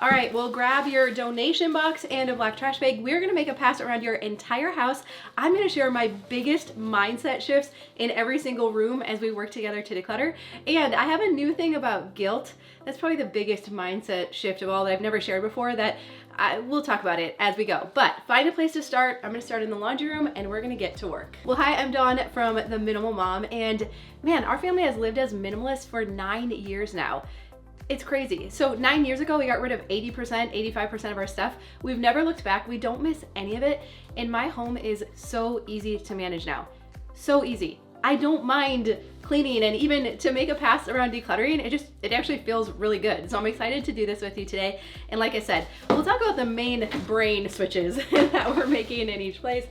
All right, well, grab your donation box and a black trash bag. We're gonna make a pass around your entire house. I'm gonna share my biggest mindset shifts in every single room as we work together to declutter. And I have a new thing about guilt. That's probably the biggest mindset shift of all that I've never shared before that we'll talk about it as we go. But find a place to start. I'm gonna start in the laundry room and we're gonna get to work. Well, hi, I'm Dawn from The Minimal Mom. And man, our family has lived as minimalist for 9 years now. It's crazy. So 9 years ago, we got rid of 80%, 85% of our stuff. We've never looked back. We don't miss any of it. And my home is so easy to manage now. So easy. I don't mind cleaning, and even to make a pass around decluttering, it actually feels really good. So I'm excited to do this with you today. And like I said, we'll talk about the main brain switches that we're making in each place.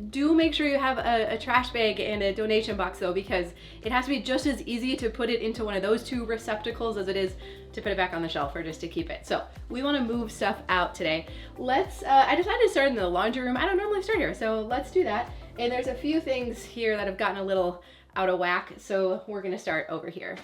Do make sure you have a trash bag and a donation box though, because it has to be just as easy to put it into one of those two receptacles as it is to put it back on the shelf or just to keep it. So we want to move stuff out today. I decided to start in the laundry room. I don't normally start here, so let's do that. And there's a few things here that have gotten a little out of whack, so we're gonna start over here.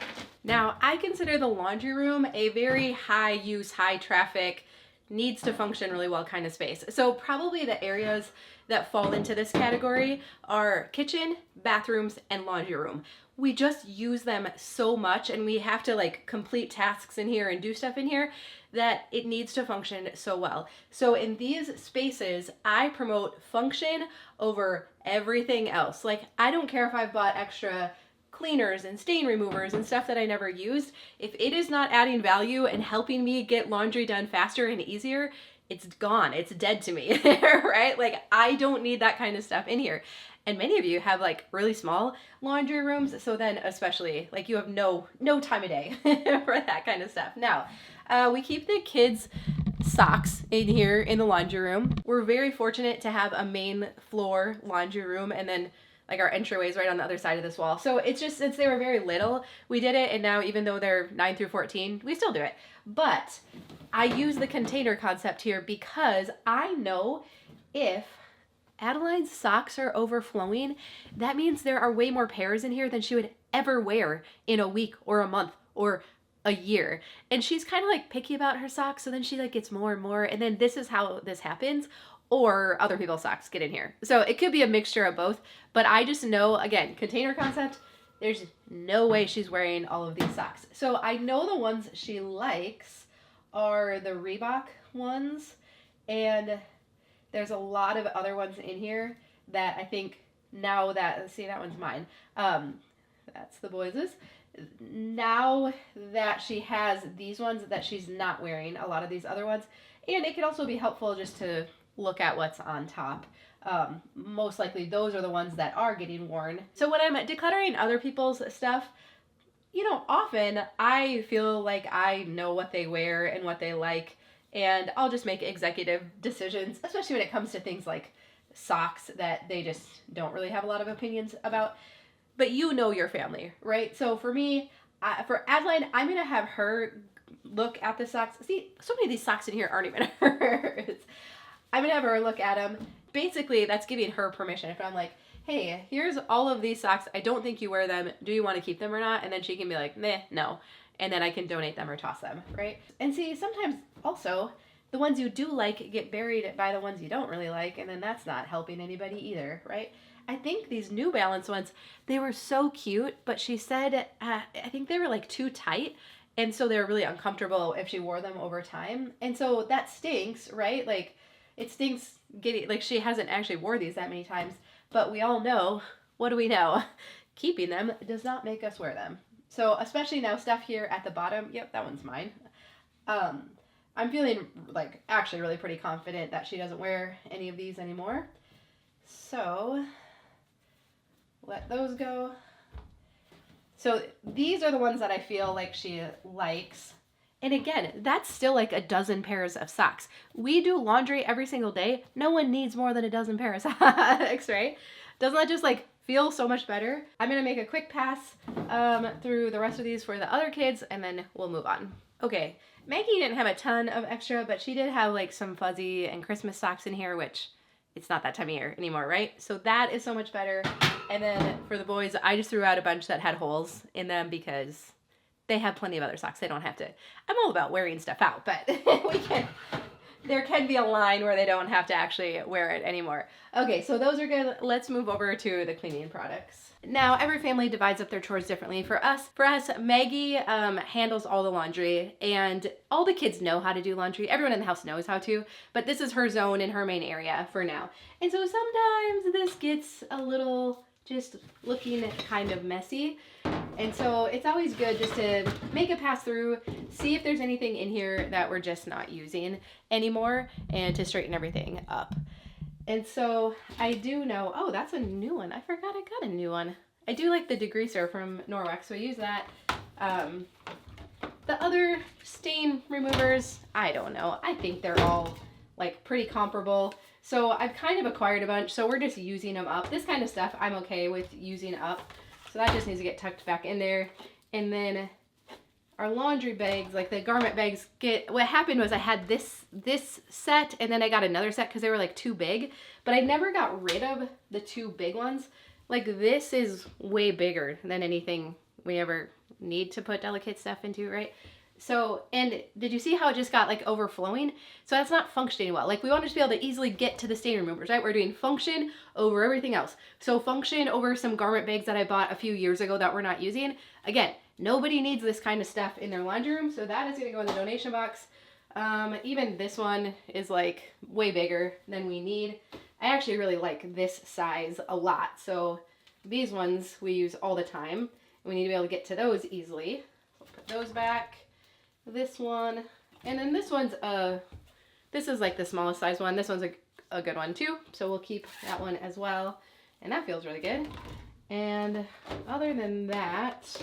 Now, I consider the laundry room a very high use, high traffic, needs to function really well kind of space. So probably the areas that fall into this category are kitchen, bathrooms, and laundry room. We just use them so much and we have to like complete tasks in here and do stuff in here that it needs to function so well. So in these spaces, I promote function over everything else. Like, I don't care if I've bought extra cleaners and stain removers and stuff that I never used. If it is not adding value and helping me get laundry done faster and easier, it's gone. It's dead to me, right? Like, I don't need that kind of stuff in here. And many of you have like really small laundry rooms. So then especially like you have no time of day for that kind of stuff. Now, we keep the kids' socks in here in the laundry room. We're very fortunate to have a main floor laundry room, and then like our entryway is right on the other side of this wall. So it's just, since they were very little, we did it. And now even though they're 9 through 14, we still do it. But I use the container concept here because I know if Adeline's socks are overflowing, that means there are way more pairs in here than she would ever wear in a week or a month or a year. And she's kind of like picky about her socks. So then she like gets more and more. And then this is how this happens. Or other people's socks get in here. So it could be a mixture of both, but I just know, again, container concept, there's no way she's wearing all of these socks. So I know the ones she likes are the Reebok ones, and there's a lot of other ones in here that I think now that, see, that one's mine. That's the boys's. Now that she has these ones that she's not wearing, a lot of these other ones, and it could also be helpful just to look at what's on top. Most likely those are the ones that are getting worn. So when I'm decluttering other people's stuff, you know, often I feel like I know what they wear and what they like, and I'll just make executive decisions, especially when it comes to things like socks that they just don't really have a lot of opinions about. But you know your family, right? So for me, for Adeline, I'm gonna have her look at the socks. See, so many of these socks in here aren't even hers. I'm gonna have her look at them. Basically, that's giving her permission. If I'm like, hey, here's all of these socks. I don't think you wear them. Do you want to keep them or not? And then she can be like, meh, no. And then I can donate them or toss them, right? And see, sometimes also the ones you do like get buried by the ones you don't really like. And then that's not helping anybody either, right? I think these New Balance ones, they were so cute, but she said, I think they were like too tight. And so they were really uncomfortable if she wore them over time. And so that stinks, right? Like, it stinks getting, like, she hasn't actually wore these that many times, but we all know, what do we know? Keeping them does not make us wear them. So especially now stuff here at the bottom, yep, that one's mine. I'm feeling like actually really pretty confident that she doesn't wear any of these anymore. So let those go. So these are the ones that I feel like she likes. And again, that's still like a dozen pairs of socks. We do laundry every single day. No one needs more than a dozen pairs of socks, right? Doesn't that just like feel so much better? I'm gonna make a quick pass through the rest of these for the other kids, and then we'll move on. Okay, Maggie didn't have a ton of extra, but she did have like some fuzzy and Christmas socks in here, which it's not that time of year anymore, right? So that is so much better. And then for the boys, I just threw out a bunch that had holes in them because they have plenty of other socks. They don't have to. I'm all about wearing stuff out, but there can be a line where they don't have to actually wear it anymore. Okay, so those are good. Let's move over to the cleaning products. Now, every family divides up their chores differently. For us, Maggie handles all the laundry, and all the kids know how to do laundry. Everyone in the house knows how to, but this is her zone in her main area for now. And so sometimes this gets a little just looking kind of messy. And so it's always good just to make a pass through, see if there's anything in here that we're just not using anymore, and to straighten everything up. And so I do know, oh, that's a new one. I forgot I got a new one. I do like the degreaser from Norwex, so I use that. The other stain removers, I don't know. I think they're all like pretty comparable. So I've kind of acquired a bunch, so we're just using them up. This kind of stuff I'm okay with using up. So that just needs to get tucked back in there. And then our laundry bags, like the garment bags, what happened was I had this set, and then I got another set because they were like too big, but I never got rid of the two big ones. Like this is way bigger than anything we ever need to put delicate stuff into, right? So, and did you see how it just got like overflowing? So that's not functioning well. Like we want to be able to easily get to the stain removers, right? We're doing function over everything else. So function over some garment bags that I bought a few years ago that we're not using. Again, nobody needs this kind of stuff in their laundry room. So that is going to go in the donation box. Even this one is like way bigger than we need. I actually really like this size a lot. So these ones we use all the time. We need to be able to get to those easily. So put those back. This one, and then this one's this is like the smallest size one. This one's a good one too, so we'll keep that one as well, and that feels really good. And other than that,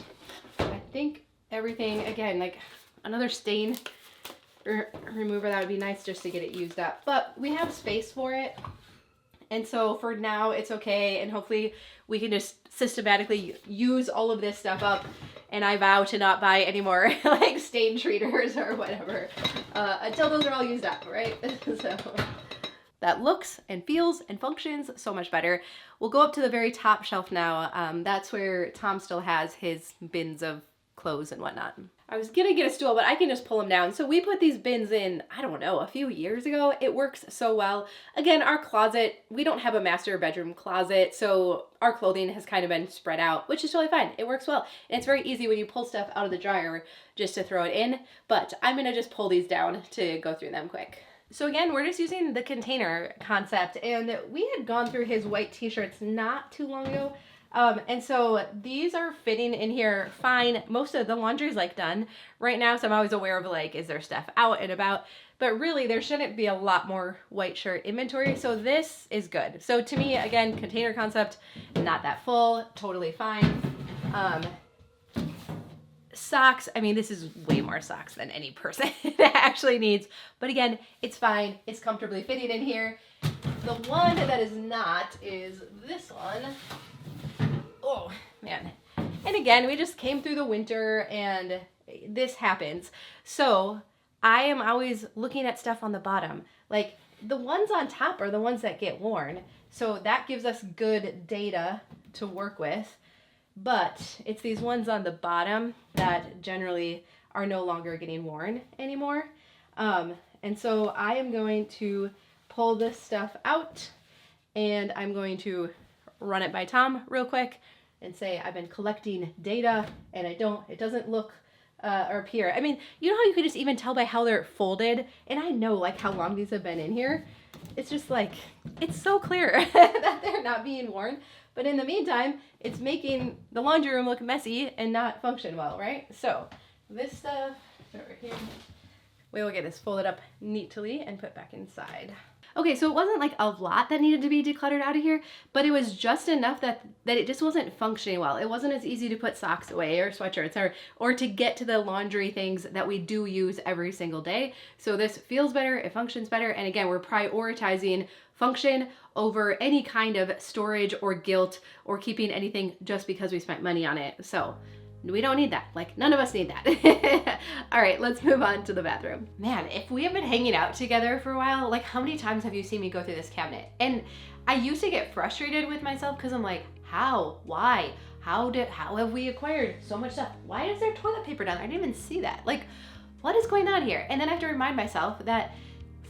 I think everything, again, like another stain remover, that would be nice just to get it used up, but we have space for it. And so for now it's okay, and hopefully we can just systematically use all of this stuff up, and I vow to not buy any more like stain treaters or whatever until those are all used up, right? So that looks and feels and functions so much better. We'll go up to the very top shelf now. That's where Tom still has his bins of clothes and whatnot. I was gonna get a stool, but I can just pull them down. So we put these bins in, I don't know, a few years ago. It works so well. Again, our closet, we don't have a master bedroom closet, so our clothing has kind of been spread out, which is totally fine. It works well. And it's very easy when you pull stuff out of the dryer just to throw it in, but I'm gonna just pull these down to go through them quick. So again, we're just using the container concept, and we had gone through his white t-shirts not too long ago. And so these are fitting in here fine. Most of the laundry's like done right now, so I'm always aware of like, is there stuff out and about? But really there shouldn't be a lot more white shirt inventory, so this is good. So to me, again, container concept, not that full, totally fine. Socks, I mean, this is way more socks than any person actually needs, but again, it's fine. It's comfortably fitting in here. The one that is not is this one. Oh, man. And again, we just came through the winter and this happens. So I am always looking at stuff on the bottom. Like the ones on top are the ones that get worn. So that gives us good data to work with. But it's these ones on the bottom that generally are no longer getting worn anymore. And so I am going to pull this stuff out, and I'm going to run it by Tom real quick and say I've been collecting data, and it doesn't look or appear. I mean, you know how you can just even tell by how they're folded, and I know like how long these have been in here. It's just like, it's so clear that they're not being worn. But in the meantime, it's making the laundry room look messy and not function well, right? So this stuff over here, we will get this folded up neatly and put back inside. Okay, so it wasn't like a lot that needed to be decluttered out of here, but it was just enough that it just wasn't functioning well. It wasn't as easy to put socks away or sweatshirts or to get to the laundry things that we do use every single day. So this feels better, it functions better, and again, we're prioritizing function over any kind of storage or guilt or keeping anything just because we spent money on it. So we don't need that. Like, none of us need that. All right, let's move on to the bathroom. Man, if we have been hanging out together for a while, like how many times have you seen me go through this cabinet? And I used to get frustrated with myself because I'm like, how? Why? how have we acquired so much stuff? Why is there toilet paper down there? I didn't even see that. Like, what is going on here? And then I have to remind myself that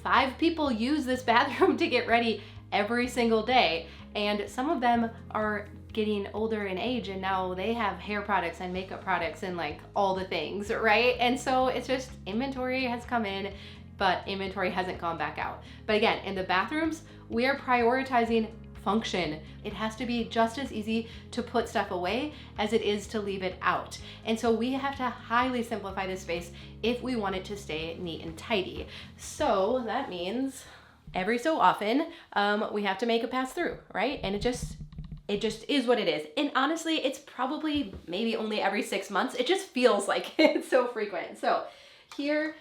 5 people use this bathroom to get ready every single day. And some of them are getting older in age, and now they have hair products and makeup products and like all the things, right? And so it's just inventory has come in, but inventory hasn't gone back out. But again, in the bathrooms, we are prioritizing function. It has to be just as easy to put stuff away as it is to leave it out. And so we have to highly simplify this space if we want it to stay neat and tidy. So that means every so often, we have to make a pass through, right? And it just is what it is. And honestly, it's probably maybe only every 6 months. It just feels like it's so frequent. So here,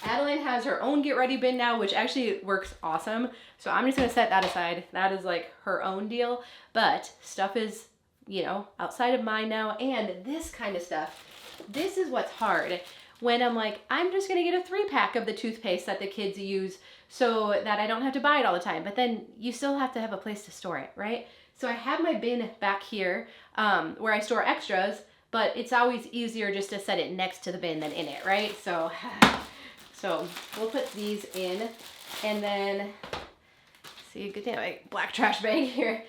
Adeline has her own get ready bin now, which actually works awesome. So I'm just gonna set that aside. That is like her own deal, but stuff is, you know, outside of mine now. And this kind of stuff, this is what's hard when I'm like, I'm just gonna get a 3-pack of the toothpaste that the kids use so that I don't have to buy it all the time. But then you still have to have a place to store it, right? So I have my bin back here where I store extras, but it's always easier just to set it next to the bin than in it, right? So we'll put these in, and then, see, good thing my black trash bag here.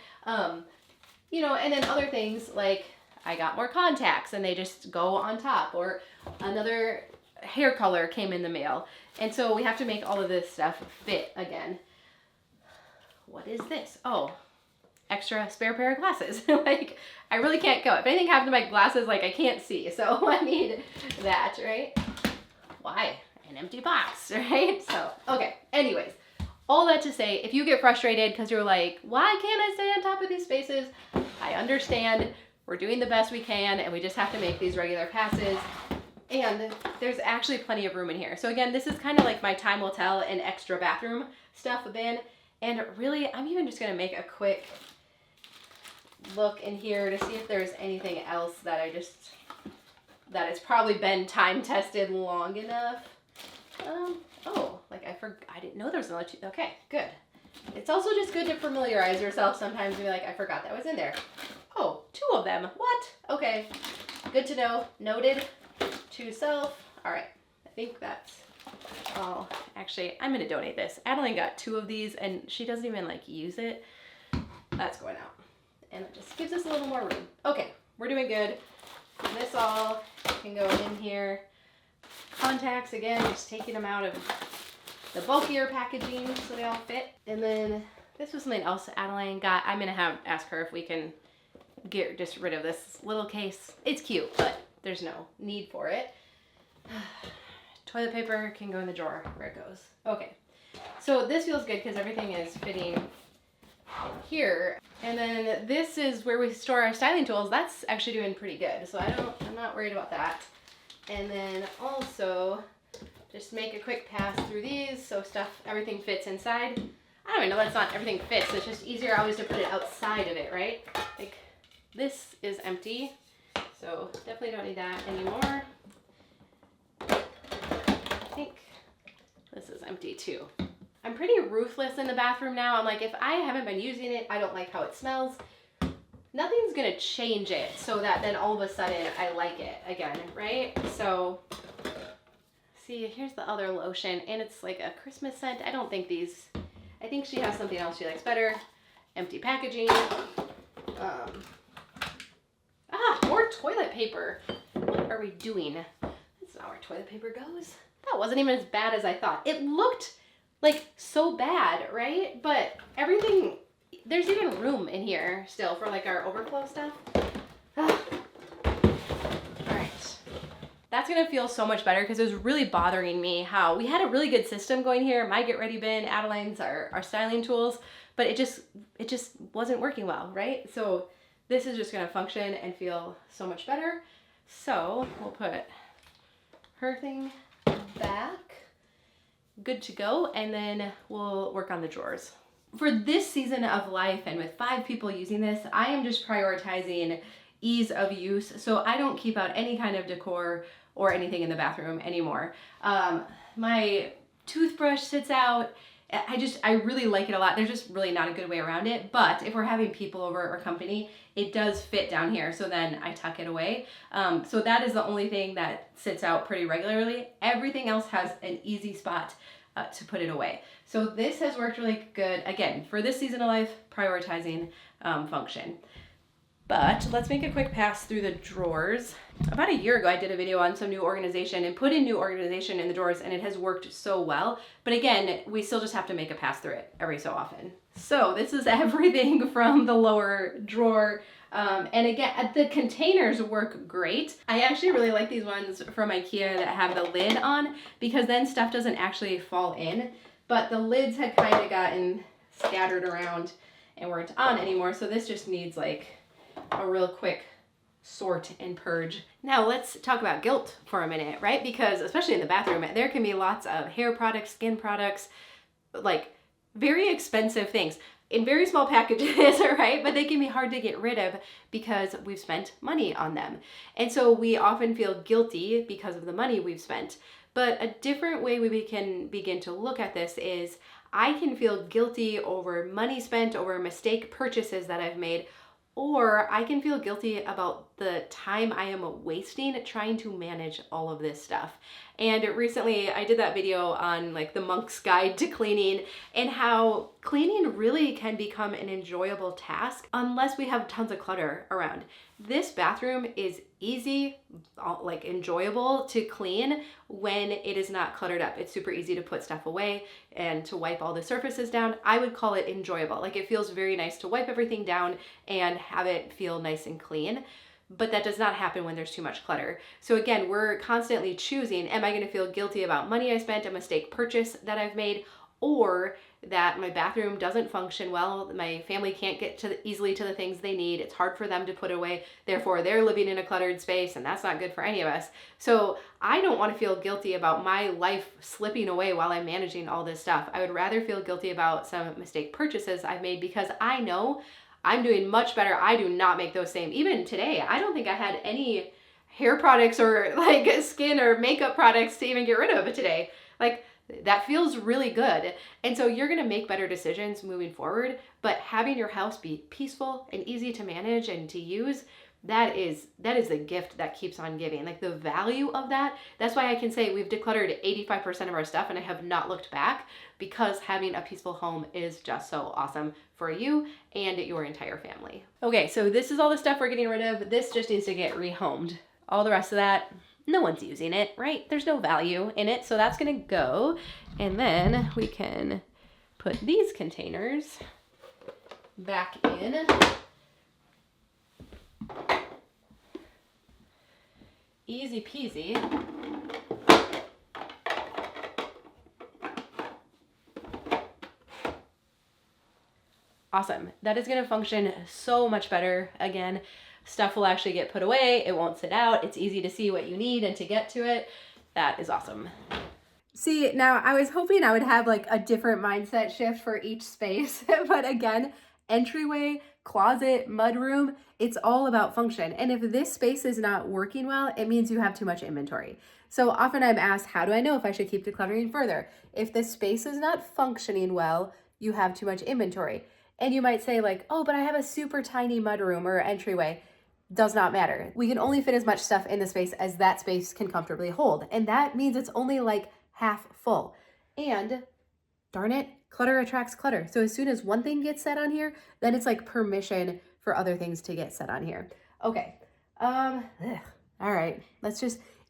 You know, and then other things like I got more contacts and they just go on top, or another hair color came in the mail. And so we have to make all of this stuff fit again. What is this? Oh, extra spare pair of glasses. Like, I really can't go. If anything happened to my glasses, like I can't see. So I need that, right? Why? An empty box, right? So, okay, anyways, all that to say, if you get frustrated because you're like, why can't I stay on top of these spaces? I understand. We're doing the best we can, and we just have to make these regular passes. And there's actually plenty of room in here. So again, this is kind of like my time will tell and extra bathroom stuff bin. And really, I'm even just gonna make a quick look in here to see if there's anything else that that has probably been time tested long enough. Oh, like I didn't know there was another okay, good. It's also just good to familiarize yourself sometimes and be like, I forgot that was in there. Oh, 2 of them, what? Okay, good to know, noted to self. All right, I think that's all. Actually, I'm gonna donate this. Adeline got 2 of these and she doesn't even like use it. That's going out. And it just gives us a little more room. Okay, we're doing good. And this all can go in here. Contacts, again, just taking them out of the bulkier packaging so they all fit. And then this was something else Adeline got. I'm gonna ask her if we can get just rid of this little case. It's cute, but there's no need for it. Toilet paper can go in the drawer where it goes. Okay, so this feels good because everything is fitting in here. And then this is where we store our styling tools. That's actually doing pretty good, so I'm not worried about that. And then also just make a quick pass through these so everything fits inside. I don't even know that's not everything fits. It's just easier always to put it outside of it, right? Like this is empty, so definitely don't need that anymore. I think this is empty too. I'm pretty ruthless in the bathroom now. I'm like, if I haven't been using it, I don't like how it smells, nothing's gonna change it so that then all of a sudden I like it again, right? So, see, here's the other lotion, and it's like a Christmas scent. I think she has something else she likes better. Empty packaging. More toilet paper. What are we doing? That's not where toilet paper goes. That wasn't even as bad as I thought. It looked like so bad, right? But everything, there's even room in here still for like our overflow stuff. All right. That's gonna feel so much better because it was really bothering me how we had a really good system going here. My get ready bin, Adeline's, our styling tools, but it just wasn't working well, right? So this is just gonna function and feel so much better. So we'll put her thing back, good to go, and then we'll work on the drawers. For this season of life and with 5 people using this, I am just prioritizing ease of use, so I don't keep out any kind of decor or anything in the bathroom anymore. My toothbrush sits out, I really like it a lot. There's just really not a good way around it. But if we're having people over or company, it does fit down here. So then I tuck it away. So that is the only thing that sits out pretty regularly. Everything else has an easy spot to put it away. So this has worked really good. Again, for this season of life, prioritizing function. But let's make a quick pass through the drawers. About a year ago, I did a video on some new organization and put in new organization in the drawers, and it has worked so well. But again, we still just have to make a pass through it every so often. So this is everything from the lower drawer. And again, the containers work great. I actually really like these ones from IKEA that have the lid on, because then stuff doesn't actually fall in. But the lids had kind of gotten scattered around and weren't on anymore. So this just needs like a real quick sort and purge. Now let's talk about guilt for a minute, right? Because especially in the bathroom, there can be lots of hair products, skin products, like very expensive things in very small packages, right? But they can be hard to get rid of because we've spent money on them. And so we often feel guilty because of the money we've spent. But a different way we can begin to look at this is I can feel guilty over money spent, over mistake purchases that I've made, or I can feel guilty about the time I am wasting trying to manage all of this stuff. And recently I did that video on like the monk's guide to cleaning and how cleaning really can become an enjoyable task unless we have tons of clutter around. This bathroom is easy, like enjoyable to clean when it is not cluttered up. It's super easy to put stuff away and to wipe all the surfaces down. I would call it enjoyable. Like it feels very nice to wipe everything down and have it feel nice and clean. But that does not happen when there's too much clutter. So again, we're constantly choosing, am I gonna feel guilty about money I spent, a mistake purchase that I've made, or that my bathroom doesn't function well, my family can't get easily to the things they need, it's hard for them to put away, therefore they're living in a cluttered space, and that's not good for any of us. So I don't want to feel guilty about my life slipping away while I'm managing all this stuff. I would rather feel guilty about some mistake purchases I've made because I know I'm doing much better. I do not make those same. Even today, I don't think I had any hair products or like skin or makeup products to even get rid of today. Like that feels really good. And so you're gonna make better decisions moving forward, but having your house be peaceful and easy to manage and to use, that is the gift that keeps on giving. Like the value of that, that's why I can say we've decluttered 85% of our stuff and I have not looked back, because having a peaceful home is just so awesome for you and your entire family. Okay, so this is all the stuff we're getting rid of. This just needs to get rehomed. All the rest of that, no one's using it, right? There's no value in it, so that's gonna go. And then we can put these containers back in. Easy peasy. Awesome. That is going to function so much better. Again, stuff will actually get put away. It won't sit out. It's easy to see what you need and to get to it. That is awesome. See, now I was hoping I would have like a different mindset shift for each space, but again, entryway, closet, mudroom, it's all about function. And if this space is not working well, it means you have too much inventory. So often I'm asked, how do I know if I should keep decluttering further? If the space is not functioning well, you have too much inventory. And you might say like, oh, but I have a super tiny mudroom or entryway. Does not matter. We can only fit as much stuff in the space as that space can comfortably hold. And that means it's only like half full. And darn it, clutter attracts clutter. So as soon as one thing gets set on here, then it's like permission for other things to get set on here. Okay. All right.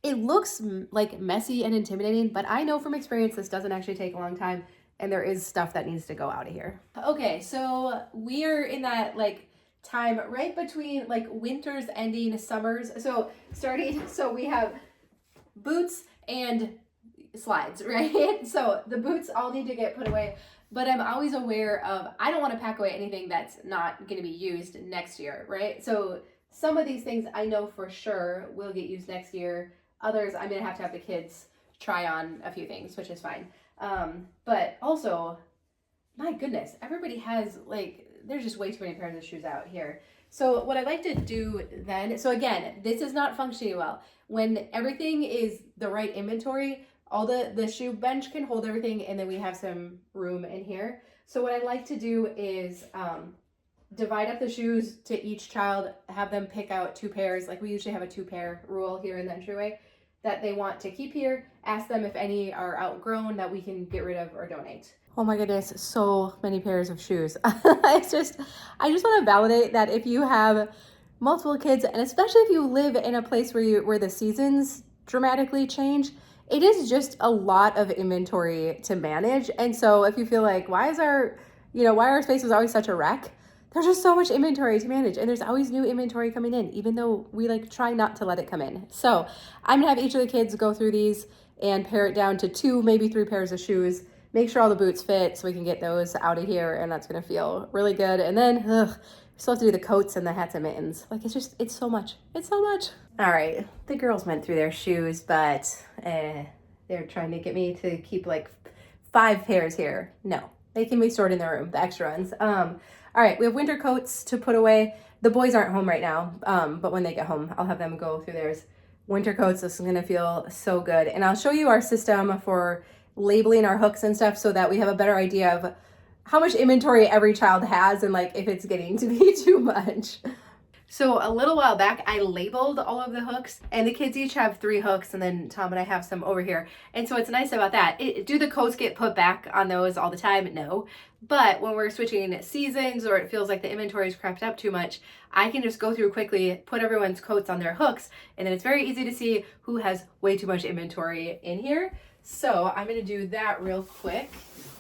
It looks like messy and intimidating, but I know from experience this doesn't actually take a long time, and there is stuff that needs to go out of here. Okay, so we are in that like time right between like winter's ending, summers. So we have boots and slides, right? So the boots all need to get put away, but I'm always aware of, I don't want to pack away anything that's not going to be used next year, right? So some of these things I know for sure will get used next year. Others I'm going to have the kids try on a few things, which is fine. But also, my goodness, everybody has like, there's just way too many pairs of shoes out here. So what I like to do then, so again, this is not functioning well. When everything is the right inventory, all the shoe bench can hold everything, and then we have some room in here. So what I like to do is divide up the shoes to each child, have them pick out 2 pairs. Like we usually have a 2-pair rule here in the entryway that they want to keep here. Ask them if any are outgrown that we can get rid of or donate. Oh my goodness, so many pairs of shoes. I just want to validate that if you have multiple kids, and especially if you live in a place where the seasons dramatically change, it is just a lot of inventory to manage. And so if you feel like, why our space is always such a wreck? There's just so much inventory to manage, and there's always new inventory coming in, even though we like try not to let it come in. So I'm gonna have each of the kids go through these and pare it down to 2, maybe 3 pairs of shoes, make sure all the boots fit so we can get those out of here, and that's gonna feel really good. And then, we still have to do the coats and the hats and mittens. Like it's so much. It's so much. All right, the girls went through their shoes, but they're trying to get me to keep like 5 pairs here. No, they can be stored in their room, the extra ones. All right, we have winter coats to put away. The boys aren't home right now, but when they get home, I'll have them go through theirs. Winter coats, this is gonna feel so good. And I'll show you our system for labeling our hooks and stuff so that we have a better idea of how much inventory every child has and like if it's getting to be too much. So a little while back, I labeled all of the hooks, and the kids each have 3 hooks, and then Tom and I have some over here. And so what's nice about that, do the coats get put back on those all the time? No. But when we're switching seasons or it feels like the inventory is crept up too much, I can just go through quickly, put everyone's coats on their hooks, and then it's very easy to see who has way too much inventory in here. So I'm gonna do that real quick.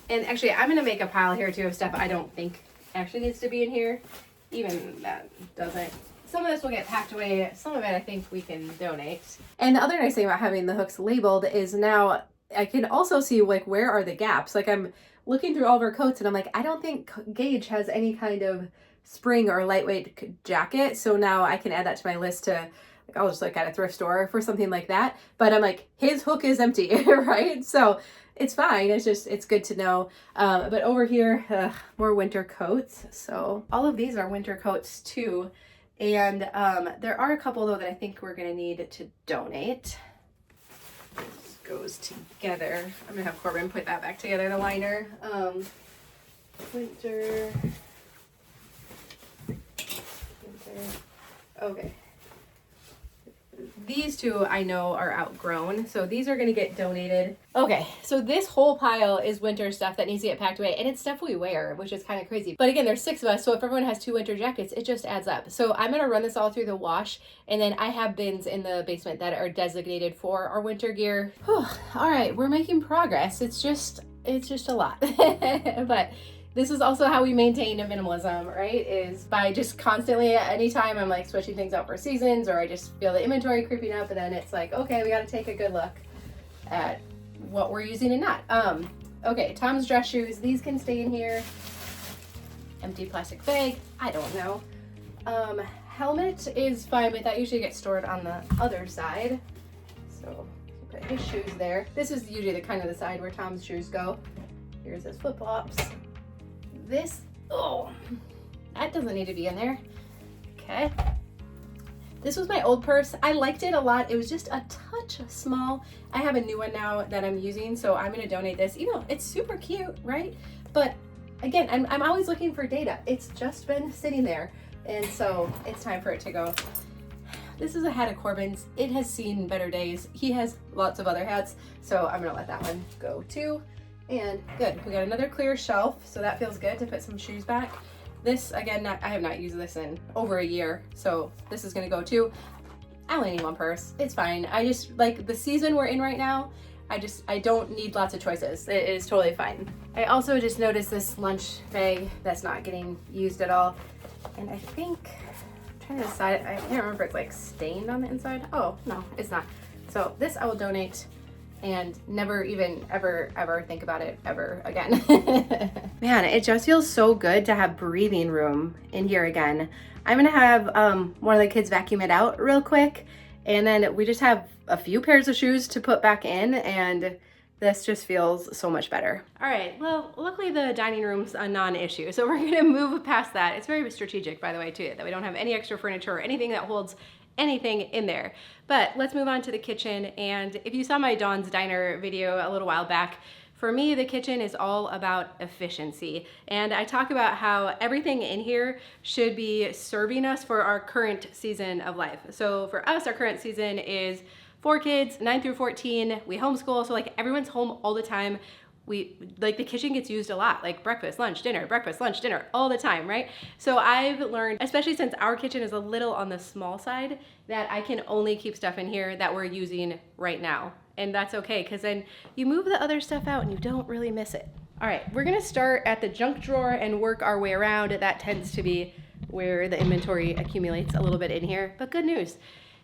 And actually, I'm gonna make a pile here too of stuff I don't think actually needs to be in here. Even that doesn't. Some of this will get packed away. Some of it I think we can donate. And the other nice thing about having the hooks labeled is now I can also see like where are the gaps. Like I'm looking through all of our coats and I'm like, I don't think Gage has any kind of spring or lightweight jacket. So now I can add that to my list to, like, I'll just look at a thrift store for something like that. But I'm like, his hook is empty, right? So it's fine. It's good to know. But over here, more winter coats. So all of these are winter coats too. And there are a couple though that I think we're gonna need to donate. This goes together. I'm gonna have Corbin put that back together, the liner. Winter. Okay. These 2 I know are outgrown, so these are going to get donated. Okay, so this whole pile is winter stuff that needs to get packed away, and it's stuff we wear, which is kind of crazy. But again, there's 6 of us, so if everyone has 2 winter jackets, it just adds up. So I'm going to run this all through the wash, and then I have bins in the basement that are designated for our winter gear. Whew. All right, we're making progress. It's just a lot. But this is also how we maintain minimalism, right? Is by just constantly, anytime I'm like switching things out for seasons, or I just feel the inventory creeping up, and then it's like, okay, we got to take a good look at what we're using and not. Okay, Tom's dress shoes, these can stay in here. Empty plastic bag, I don't know. Helmet is fine, but that usually gets stored on the other side. So put his shoes there. This is usually the kind of the side where Tom's shoes go. Here's his flip-flops. This, oh, that doesn't need to be in there. Okay. This was my old purse. I liked it a lot. It was just a touch small. I have a new one now that I'm using, so I'm gonna donate this. You know, it's super cute, right? But again, I'm always looking for data. It's just been sitting there, and so it's time for it to go. This is a hat of Corbin's. It has seen better days. He has lots of other hats, so I'm gonna let that one go too. And good, we got another clear shelf, so that feels good to put some shoes back. This, again, I have not used this in over a year, so this is gonna go too. I only need 1 purse, it's fine. I just, like the season we're in right now, I don't need lots of choices. It is totally fine. I also just noticed this lunch bag that's not getting used at all. And I think, I'm trying to decide, I can't remember if it's like stained on the inside. Oh, no, it's not. So this I will donate and never even ever think about it ever again. Man, it just feels so good to have breathing room in here again. I'm gonna have one of the kids vacuum it out real quick, and then we just have a few pairs of shoes to put back in, and this just feels so much better. All right, well, luckily the dining room's a non-issue, so we're gonna move past that. It's very strategic, by the way, too, that we don't have any extra furniture or anything that holds anything in there. But let's move on to the kitchen. And if you saw my Dawn's Diner video a little while back, for me, the kitchen is all about efficiency. And I talk about how everything in here should be serving us for our current season of life. So for us, our current season is 4 kids, 9 through 14. We homeschool, so like everyone's home all the time. The kitchen gets used a lot, like breakfast, lunch, dinner, all the time, right? So I've learned, especially since our kitchen is a little on the small side, that I can only keep stuff in here that we're using right now. And that's okay, because then you move the other stuff out and you don't really miss it. All right, we're gonna start at the junk drawer and work our way around. That tends to be where the inventory accumulates a little bit in here. But good news,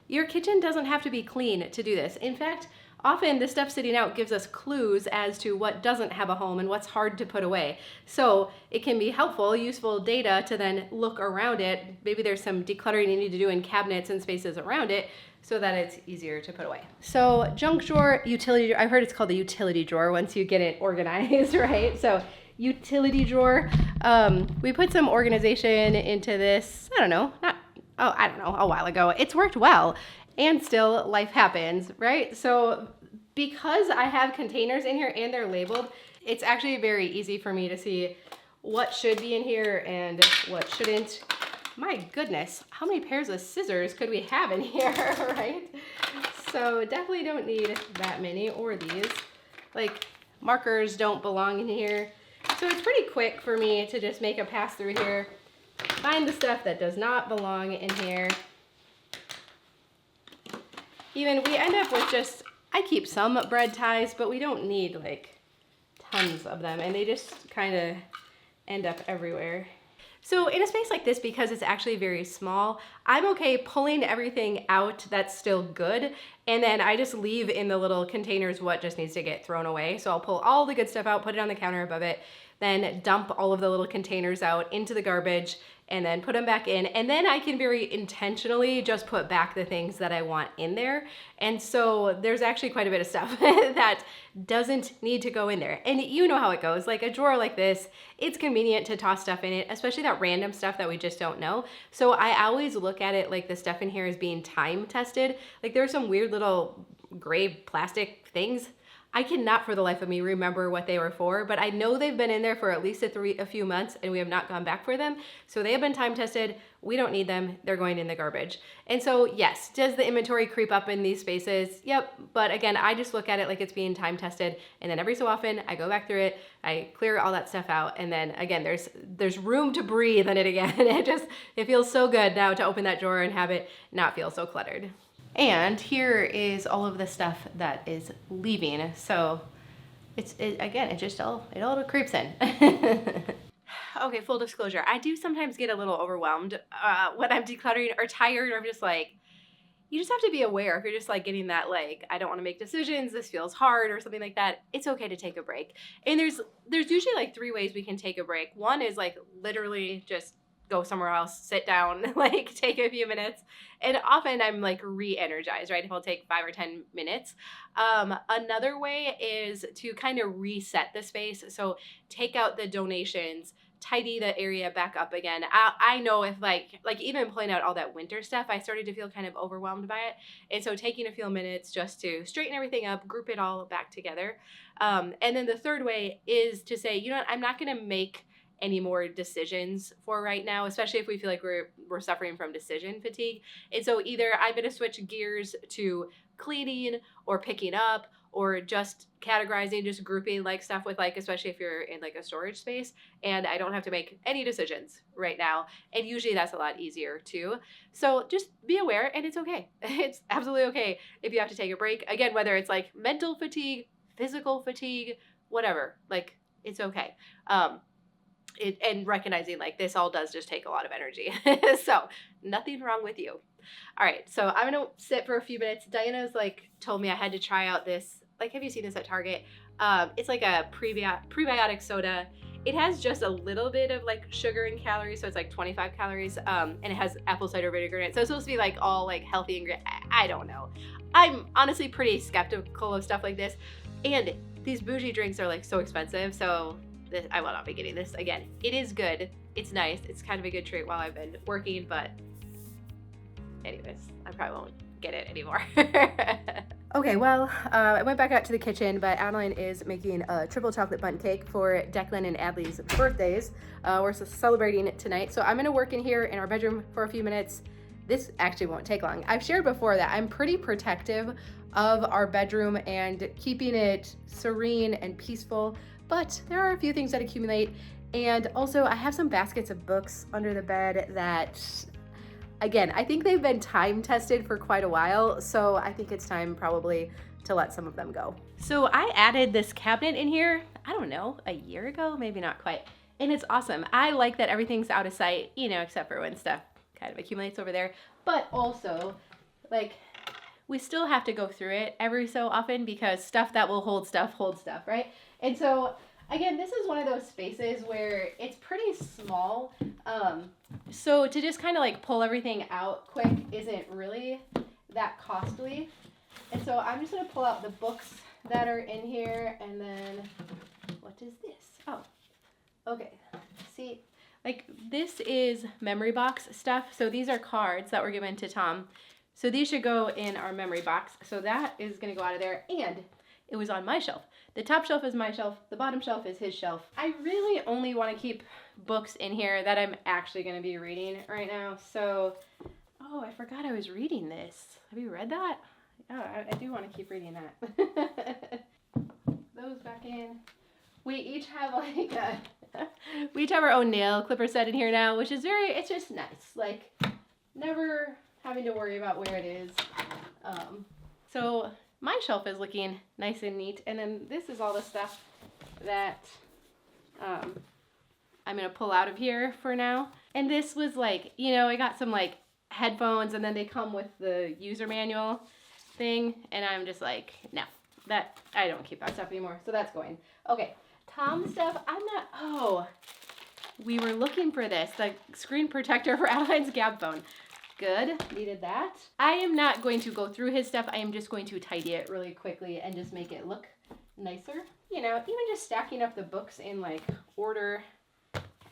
your kitchen doesn't have to be clean to do this. In fact, often the stuff sitting out gives us clues as to what doesn't have a home and what's hard to put away. So it can be helpful, useful data to then look around it. Maybe there's some decluttering you need to do in cabinets and spaces around it so that it's easier to put away. So junk drawer, utility drawer. I've heard it's called the utility drawer once you get it organized, right? So utility drawer. We put some organization into this, I don't know, a while ago. It's worked well. And still life happens, right? So because I have containers in here and they're labeled, it's actually very easy for me to see what should be in here and what shouldn't. My goodness, how many pairs of scissors could we have in here, right? So definitely don't need that many, or these. Like markers don't belong in here. So it's pretty quick for me to just make a pass through here, find the stuff that does not belong in here. Even we end up with just, I keep some bread ties, but we don't need like tons of them, and they just kind of end up everywhere. So in a space like this, because it's actually very small, I'm okay pulling everything out that's still good, and then I just leave in the little containers what just needs to get thrown away. So I'll pull all the good stuff out, put it on the counter above it, then dump all of the little containers out into the garbage, and then put them back in. And then I can very intentionally just put back the things that I want in there. And so there's actually quite a bit of stuff that doesn't need to go in there. And you know how it goes. Like a drawer like this, it's convenient to toss stuff in it, especially that random stuff that we just don't know. So I always look at it like the stuff in here is being time tested. Like there are some weird little gray plastic things. I cannot for the life of me remember what they were for, but I know they've been in there for at least a few months and we have not gone back for them. So they have been time tested. We don't need them. They're going in the garbage. And so yes, does the inventory creep up in these spaces? Yep. But again, I just look at it like it's being time tested. And then every so often I go back through it, I clear all that stuff out. And then again, there's room to breathe in it again. It feels so good now to open that drawer and have it not feel so cluttered. And here is all of the stuff that is leaving. So it all creeps in. Okay, full disclosure, I do sometimes get a little overwhelmed when I'm decluttering or tired, or I'm just like, you just have to be aware if you're just like getting that like, I don't want to make decisions, this feels hard or something like that, it's okay to take a break. And there's usually like 3 ways we can take a break. One is like literally just go somewhere else, sit down, like take a few minutes. And often I'm like re-energized, right? If I'll take 5 or 10 minutes. Another way is to kind of reset the space. So take out the donations, tidy the area back up again. I know if like even pulling out all that winter stuff, I started to feel kind of overwhelmed by it. And so taking a few minutes just to straighten everything up, group it all back together. And then the third way is to say, you know what, I'm not going to make any more decisions for right now, especially if we feel like we're suffering from decision fatigue. And so either I'm going to switch gears to cleaning or picking up or just categorizing, just grouping like stuff with like, especially if you're in like a storage space, and I don't have to make any decisions right now. And usually that's a lot easier too. So just be aware, and it's okay. It's absolutely okay if you have to take a break. Again, whether it's like mental fatigue, physical fatigue, whatever, like it's okay. And recognizing like this all does just take a lot of energy. So nothing wrong with you. All right, so I'm gonna sit for a few minutes. Diana's like told me I had to try out this, like, have you seen this at Target? It's like a prebiotic soda. It has just a little bit of like sugar and calories, so it's like 25 calories, and it has apple cider vinegar in it. So it's supposed to be like all like healthy ingredients. I don't know. I'm honestly pretty skeptical of stuff like this. And these bougie drinks are like so expensive, so I will not be getting this again. It is good. It's nice. It's kind of a good treat while I've been working, but anyways, I probably won't get it anymore. Okay, well, I went back out to the kitchen, but Adeline is making a triple chocolate bundt cake for Declan and Adley's birthdays. We're celebrating it tonight, so I'm gonna work in here in our bedroom for a few minutes. This actually won't take long. I've shared before that I'm pretty protective of our bedroom and keeping it serene and peaceful, but there are a few things that accumulate. And also I have some baskets of books under the bed that, again, I think they've been time tested for quite a while, so I think it's time probably to let some of them go. So I added this cabinet in here, I don't know, a year ago, maybe not quite, and it's awesome. I like that everything's out of sight, you know, except for when stuff kind of accumulates over there, but also, like, we still have to go through it every so often because stuff that will hold stuff holds stuff, right? And so, again, this is one of those spaces where it's pretty small, so to just kind of like pull everything out quick isn't really that costly. And so I'm just going to pull out the books that are in here, and then, what is this? Oh, okay. See, like this is memory box stuff. So these are cards that were given to Tom. So these should go in our memory box. So that is going to go out of there, and it was on my shelf. The top shelf is my shelf. The bottom shelf is his shelf. I really only want to keep books in here that I'm actually going to be reading right now. So, oh, I forgot I was reading this. Have you read that? Oh, I do want to keep reading that. Those back in. We each have like we each have our own nail clipper set in here now, which is it's just nice. Like, never having to worry about where it is. So my shelf is looking nice and neat, and then this is all the stuff that I'm gonna pull out of here for now. And this was like, you know, I got some like headphones, and then they come with the user manual thing, and I'm just like, no, that I don't keep that stuff anymore, so that's going. Okay, Tom stuff, oh, we were looking for this, the screen protector for Adeline's Gab phone. Good, needed that. I am not going to go through his stuff. I am just going to tidy it really quickly and just make it look nicer. You know, even just stacking up the books in like order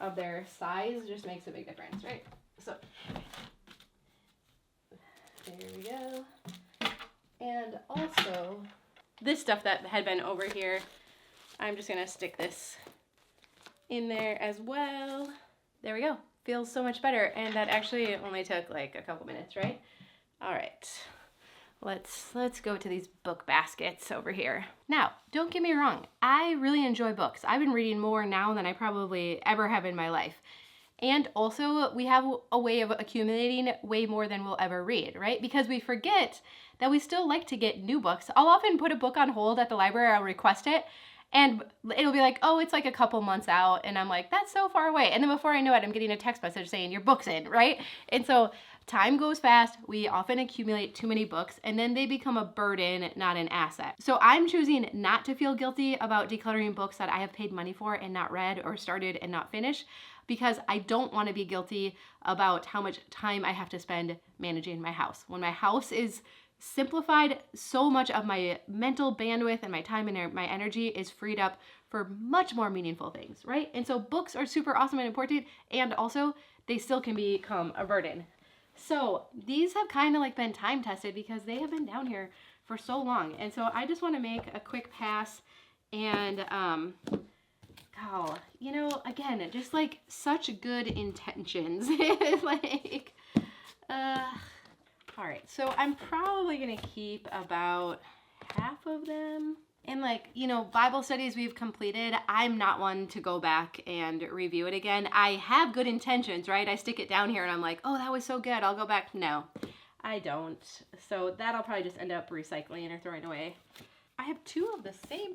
of their size just makes a big difference, right? So, there we go. And also, this stuff that had been over here, I'm just gonna stick this in there as well. There we go. Feels so much better, and that actually only took like a couple minutes, right? All right, let's go to these book baskets over here. Now, don't get me wrong, I really enjoy books. I've been reading more now than I probably ever have in my life. And also, we have a way of accumulating way more than we'll ever read, right? Because we forget that we still like to get new books. I'll often put a book on hold at the library, I'll request it, and it'll be like, oh, it's like a couple months out, and I'm like, that's so far away. And then before I know it, I'm getting a text message saying, your book's in, right? And so time goes fast, we often accumulate too many books, and then they become a burden, not an asset. So I'm choosing not to feel guilty about decluttering books that I have paid money for and not read or started and not finished, because I don't want to be guilty about how much time I have to spend managing my house. When my house is simplified, so much of my mental bandwidth and my time and my energy is freed up for much more meaningful things, right? And so books are super awesome and important, and also they still can become a burden. So these have kind of like been time tested because they have been down here for so long. And so I just want to make a quick pass and, oh, you know, again, just like such good intentions. Like, all right, so I'm probably gonna keep about half of them. And like, you know, Bible studies we've completed, I'm not one to go back and review it again. I have good intentions, right? I stick it down here and I'm like, oh, that was so good, I'll go back. No, I don't. So that'll probably just end up recycling or throwing away. I have two of the same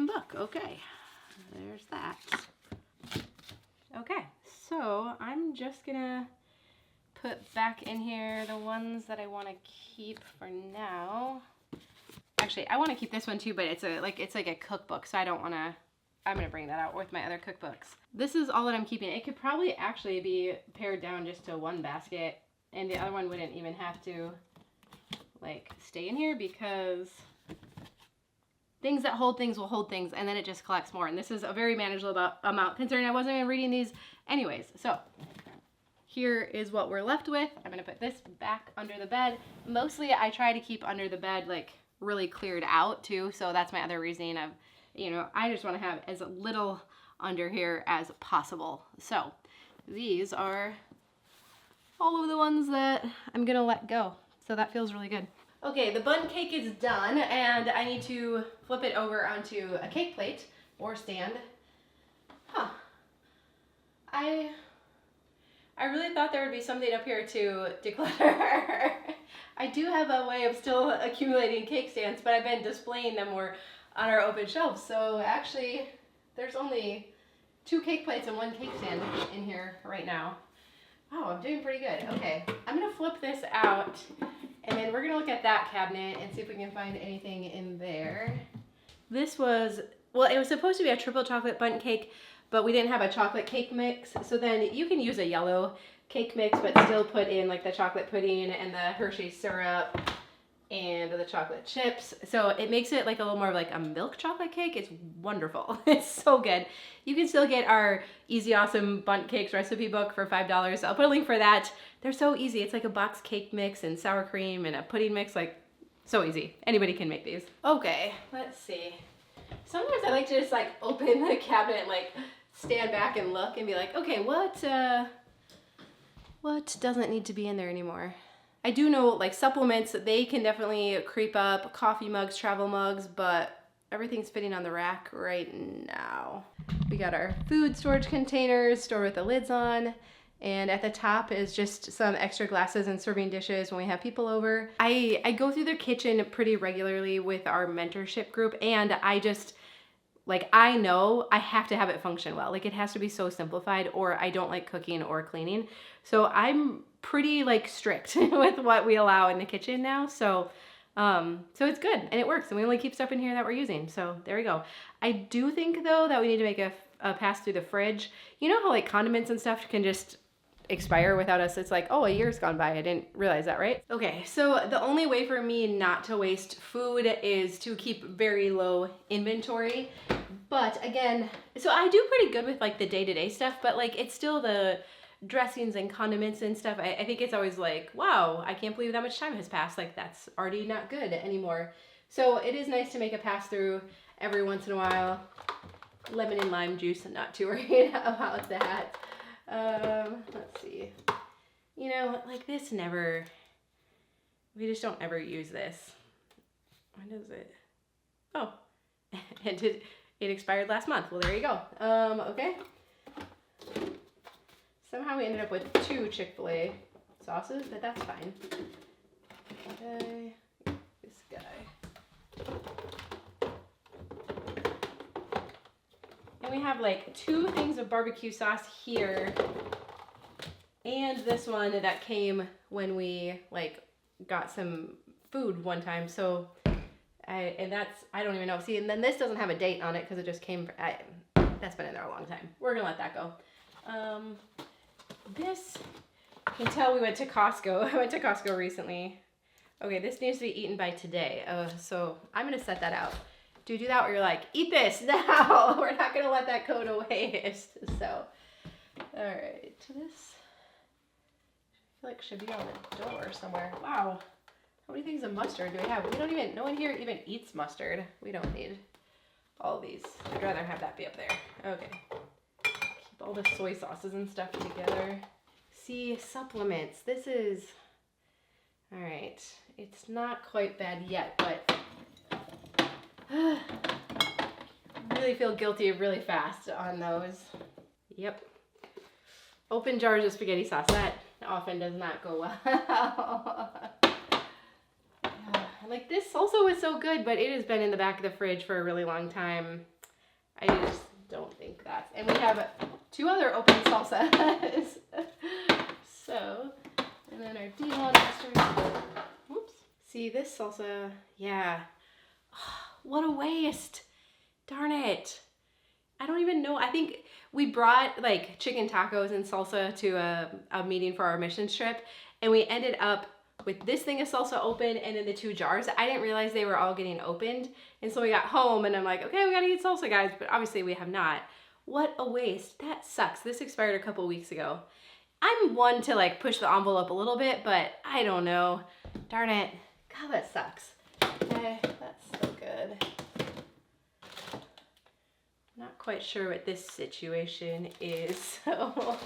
book. Okay, there's that. Okay, so I'm just gonna put back in here the ones that I want to keep for now. Actually, I want to keep this one too, but it's like a cookbook, so I don't want to. I'm gonna bring that out with my other cookbooks. This is all that I'm keeping. It could probably actually be pared down just to one basket, and the other one wouldn't even have to like stay in here because things that hold things will hold things, and then it just collects more. And this is a very manageable amount considering I wasn't even reading these anyways. So here is what we're left with. I'm gonna put this back under the bed. Mostly I try to keep under the bed like really cleared out too, so that's my other reason of, you know, I just want to have as little under here as possible. So these are all of the ones that I'm gonna let go, so that feels really good. Okay, the Bundt cake is done, and I need to flip it over onto a cake plate or stand. Huh. I really thought there would be something up here to declutter. I do have a way of still accumulating cake stands, but I've been displaying them more on our open shelves. So actually, there's only 2 cake plates and 1 cake stand in here right now. Wow, I'm doing pretty good. Okay, I'm gonna flip this out, and then we're gonna look at that cabinet and see if we can find anything in there. This was, well, it was supposed to be a triple chocolate Bundt cake, but we didn't have a chocolate cake mix. So then you can use a yellow cake mix, but still put in like the chocolate pudding and the Hershey syrup and the chocolate chips. So it makes it like a little more like a milk chocolate cake. It's wonderful. It's so good. You can still get our Easy Awesome Bundt Cakes recipe book for $5. I'll put a link for that. They're so easy. It's like a box cake mix and sour cream and a pudding mix. Like, so easy. Anybody can make these. Okay, let's see. Sometimes I like to just like open the cabinet and like stand back and look and be like, okay, what doesn't need to be in there anymore? I do know like supplements, they can definitely creep up, coffee mugs, travel mugs, but everything's fitting on the rack right now. We got our food storage containers stored with the lids on, and at the top is just some extra glasses and serving dishes when we have people over. I go through the kitchen pretty regularly with our mentorship group, and I just, like, I know I have to have it function well. Like, it has to be so simplified, or I don't like cooking or cleaning. So I'm pretty like strict with what we allow in the kitchen now. So it's good and it works, and we only keep stuff in here that we're using. So there we go. I do think though that we need to make a pass through the fridge. You know how like condiments and stuff can just expire without us? It's like, oh, a year's gone by. I didn't realize that, right? Okay, so the only way for me not to waste food is to keep very low inventory. But again, so I do pretty good with like the day-to-day stuff, but like it's still the dressings and condiments and stuff. I think it's always like, wow, I can't believe that much time has passed. Like, that's already not good anymore. So it is nice to make a pass through every once in a while. Lemon and lime juice, I'm not too worried about that. Let's see. You know, like this never, we just don't ever use this. When does it? Oh, it expired last month. Well, there you go. Okay. Somehow we ended up with 2 Chick-fil-A sauces, but that's fine. Okay, this guy. And we have like 2 things of barbecue sauce here, and this one that came when we like got some food one time. So I don't even know. See, and then this doesn't have a date on it because it just came. That's been in there a long time. We're gonna let that go. This, you can tell we went to Costco. I went to Costco recently. Okay, this needs to be eaten by today. So I'm going to set that out. Do you do that, or you're like, eat this now? We're not going to let that go to waste. So, all right. This, I feel like should be on the door somewhere. Wow. How many things of mustard do we have? We don't even, no one here even eats mustard. We don't need all these. I'd rather have that be up there. Okay. All the soy sauces and stuff together. See, supplements. This is, all right. It's not quite bad yet, but really feel guilty really fast on those. Yep. Open jars of spaghetti sauce. That often does not go well. Like, this salsa was so good, but it has been in the back of the fridge for a really long time. I just don't think that's, and we have 2 other open salsas. So, and then our Dijon mustard. Whoops. See, this salsa, yeah. What a waste. Darn it. I don't even know. I think we brought like chicken tacos and salsa to a meeting for our mission trip, and we ended up with this thing of salsa open and then the 2 jars. I didn't realize they were all getting opened. And so we got home and I'm like, okay, we gotta eat salsa, guys. But obviously we have not. What a waste. That sucks. This expired a couple weeks ago. I'm one to like push the envelope a little bit, but I don't know. Darn it. God, that sucks. Okay, that's so good. Not quite sure what this situation is, so.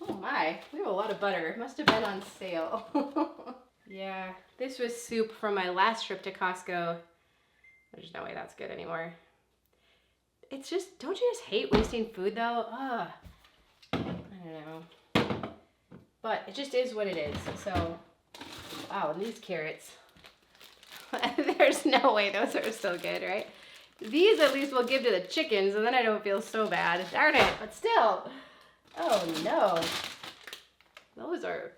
Oh my, we have a lot of butter. It must have been on sale. Yeah, this was soup from my last trip to Costco. There's no way that's good anymore. It's just, don't you just hate wasting food though? Ugh. I don't know. But it just is what it is. So, wow, and these carrots. There's no way those are still good, right? These at least we'll give to the chickens, and then I don't feel so bad. Darn it, but still. Oh no. Those are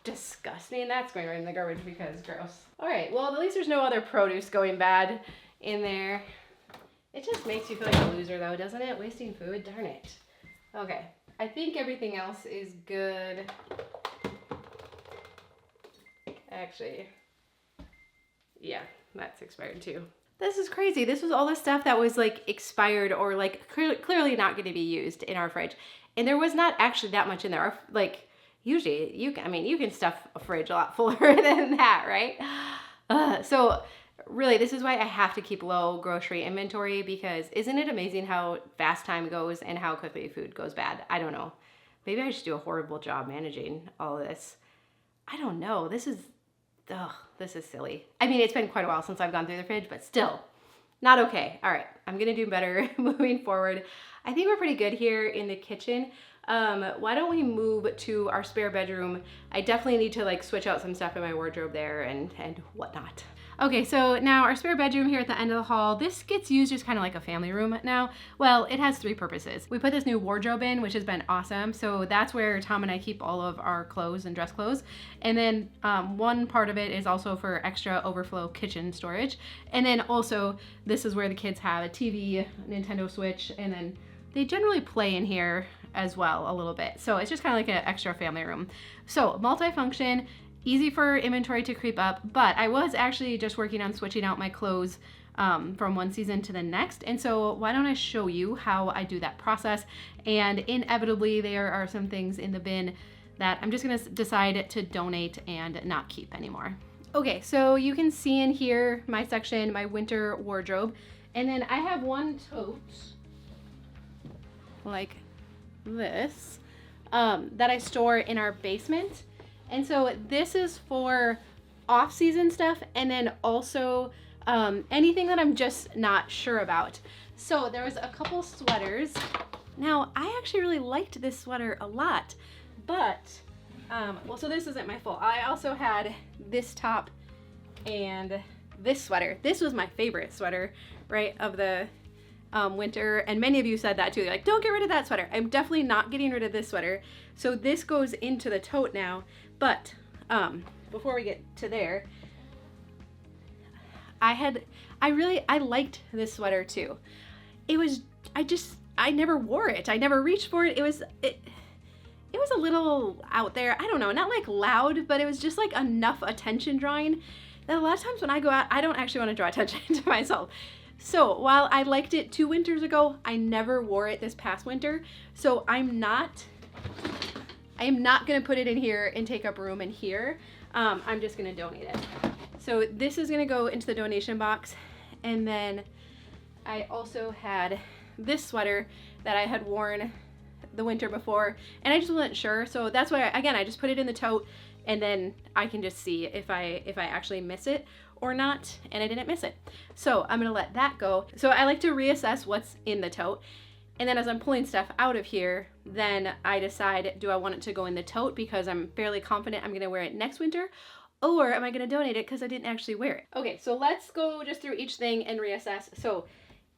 disgusting. That's going right in the garbage because gross. All right, well, at least there's no other produce going bad in there. It just makes you feel like a loser though, doesn't it? Wasting food, darn it. Okay, I think everything else is good. Actually, yeah, that's expired too. This is crazy. This was all the stuff that was like expired or like clearly not going to be used in our fridge. And there was not actually that much in there. Like usually you can stuff a fridge a lot fuller than that, right? So really this is why I have to keep low grocery inventory, because isn't it amazing how fast time goes and how quickly food goes bad? I don't know. Maybe I should do a horrible job managing all of this. I don't know. This is silly. I mean, it's been quite a while since I've gone through the fridge, but still not okay. All right, I'm gonna do better moving forward. I think we're pretty good here in the kitchen. Why don't we move to our spare bedroom? I definitely need to like switch out some stuff in my wardrobe there and whatnot. Okay, so now our spare bedroom here at the end of the hall, this gets used just kind of like a family room now. Well, it has 3 purposes. We put this new wardrobe in, which has been awesome. So that's where Tom and I keep all of our clothes and dress clothes. And then one part of it is also for extra overflow kitchen storage. And then also this is where the kids have a TV, Nintendo Switch, and then they generally play in here as well a little bit. So it's just kind of like an extra family room. So multifunction, easy for inventory to creep up, but I was actually just working on switching out my clothes from one season to the next. And so why don't I show you how I do that process? And inevitably there are some things in the bin that I'm just gonna decide to donate and not keep anymore. Okay, so you can see in here my section, my winter wardrobe. And then I have one tote like this that I store in our basement. And so this is for off-season stuff, and then also anything that I'm just not sure about. So there was a couple sweaters. Now, I actually really liked this sweater a lot, but, well, so this isn't my full. I also had this top and this sweater. This was my favorite sweater, right, of the winter, and many of you said that too. They're like, don't get rid of that sweater. I'm definitely not getting rid of this sweater. So this goes into the tote now. But before we get to there, I liked this sweater too. I never wore it. I never reached for it. It was a little out there. I don't know, not like loud, but it was just like enough attention drawing that a lot of times when I go out, I don't actually want to draw attention to myself. So while I liked it 2 winters ago, I never wore it this past winter. So I am not gonna put it in here and take up room in here. I'm just gonna donate it. So this is gonna go into the donation box. And then I also had this sweater that I had worn the winter before, and I just wasn't sure. So that's why, again, I just put it in the tote, and then I can just see if I actually miss it or not, and I didn't miss it. So I'm gonna let that go. So I like to reassess what's in the tote. And then as I'm pulling stuff out of here, then I decide, do I want it to go in the tote because I'm fairly confident I'm gonna wear it next winter, or am I gonna donate it because I didn't actually wear it? Okay, so let's go just through each thing and reassess. So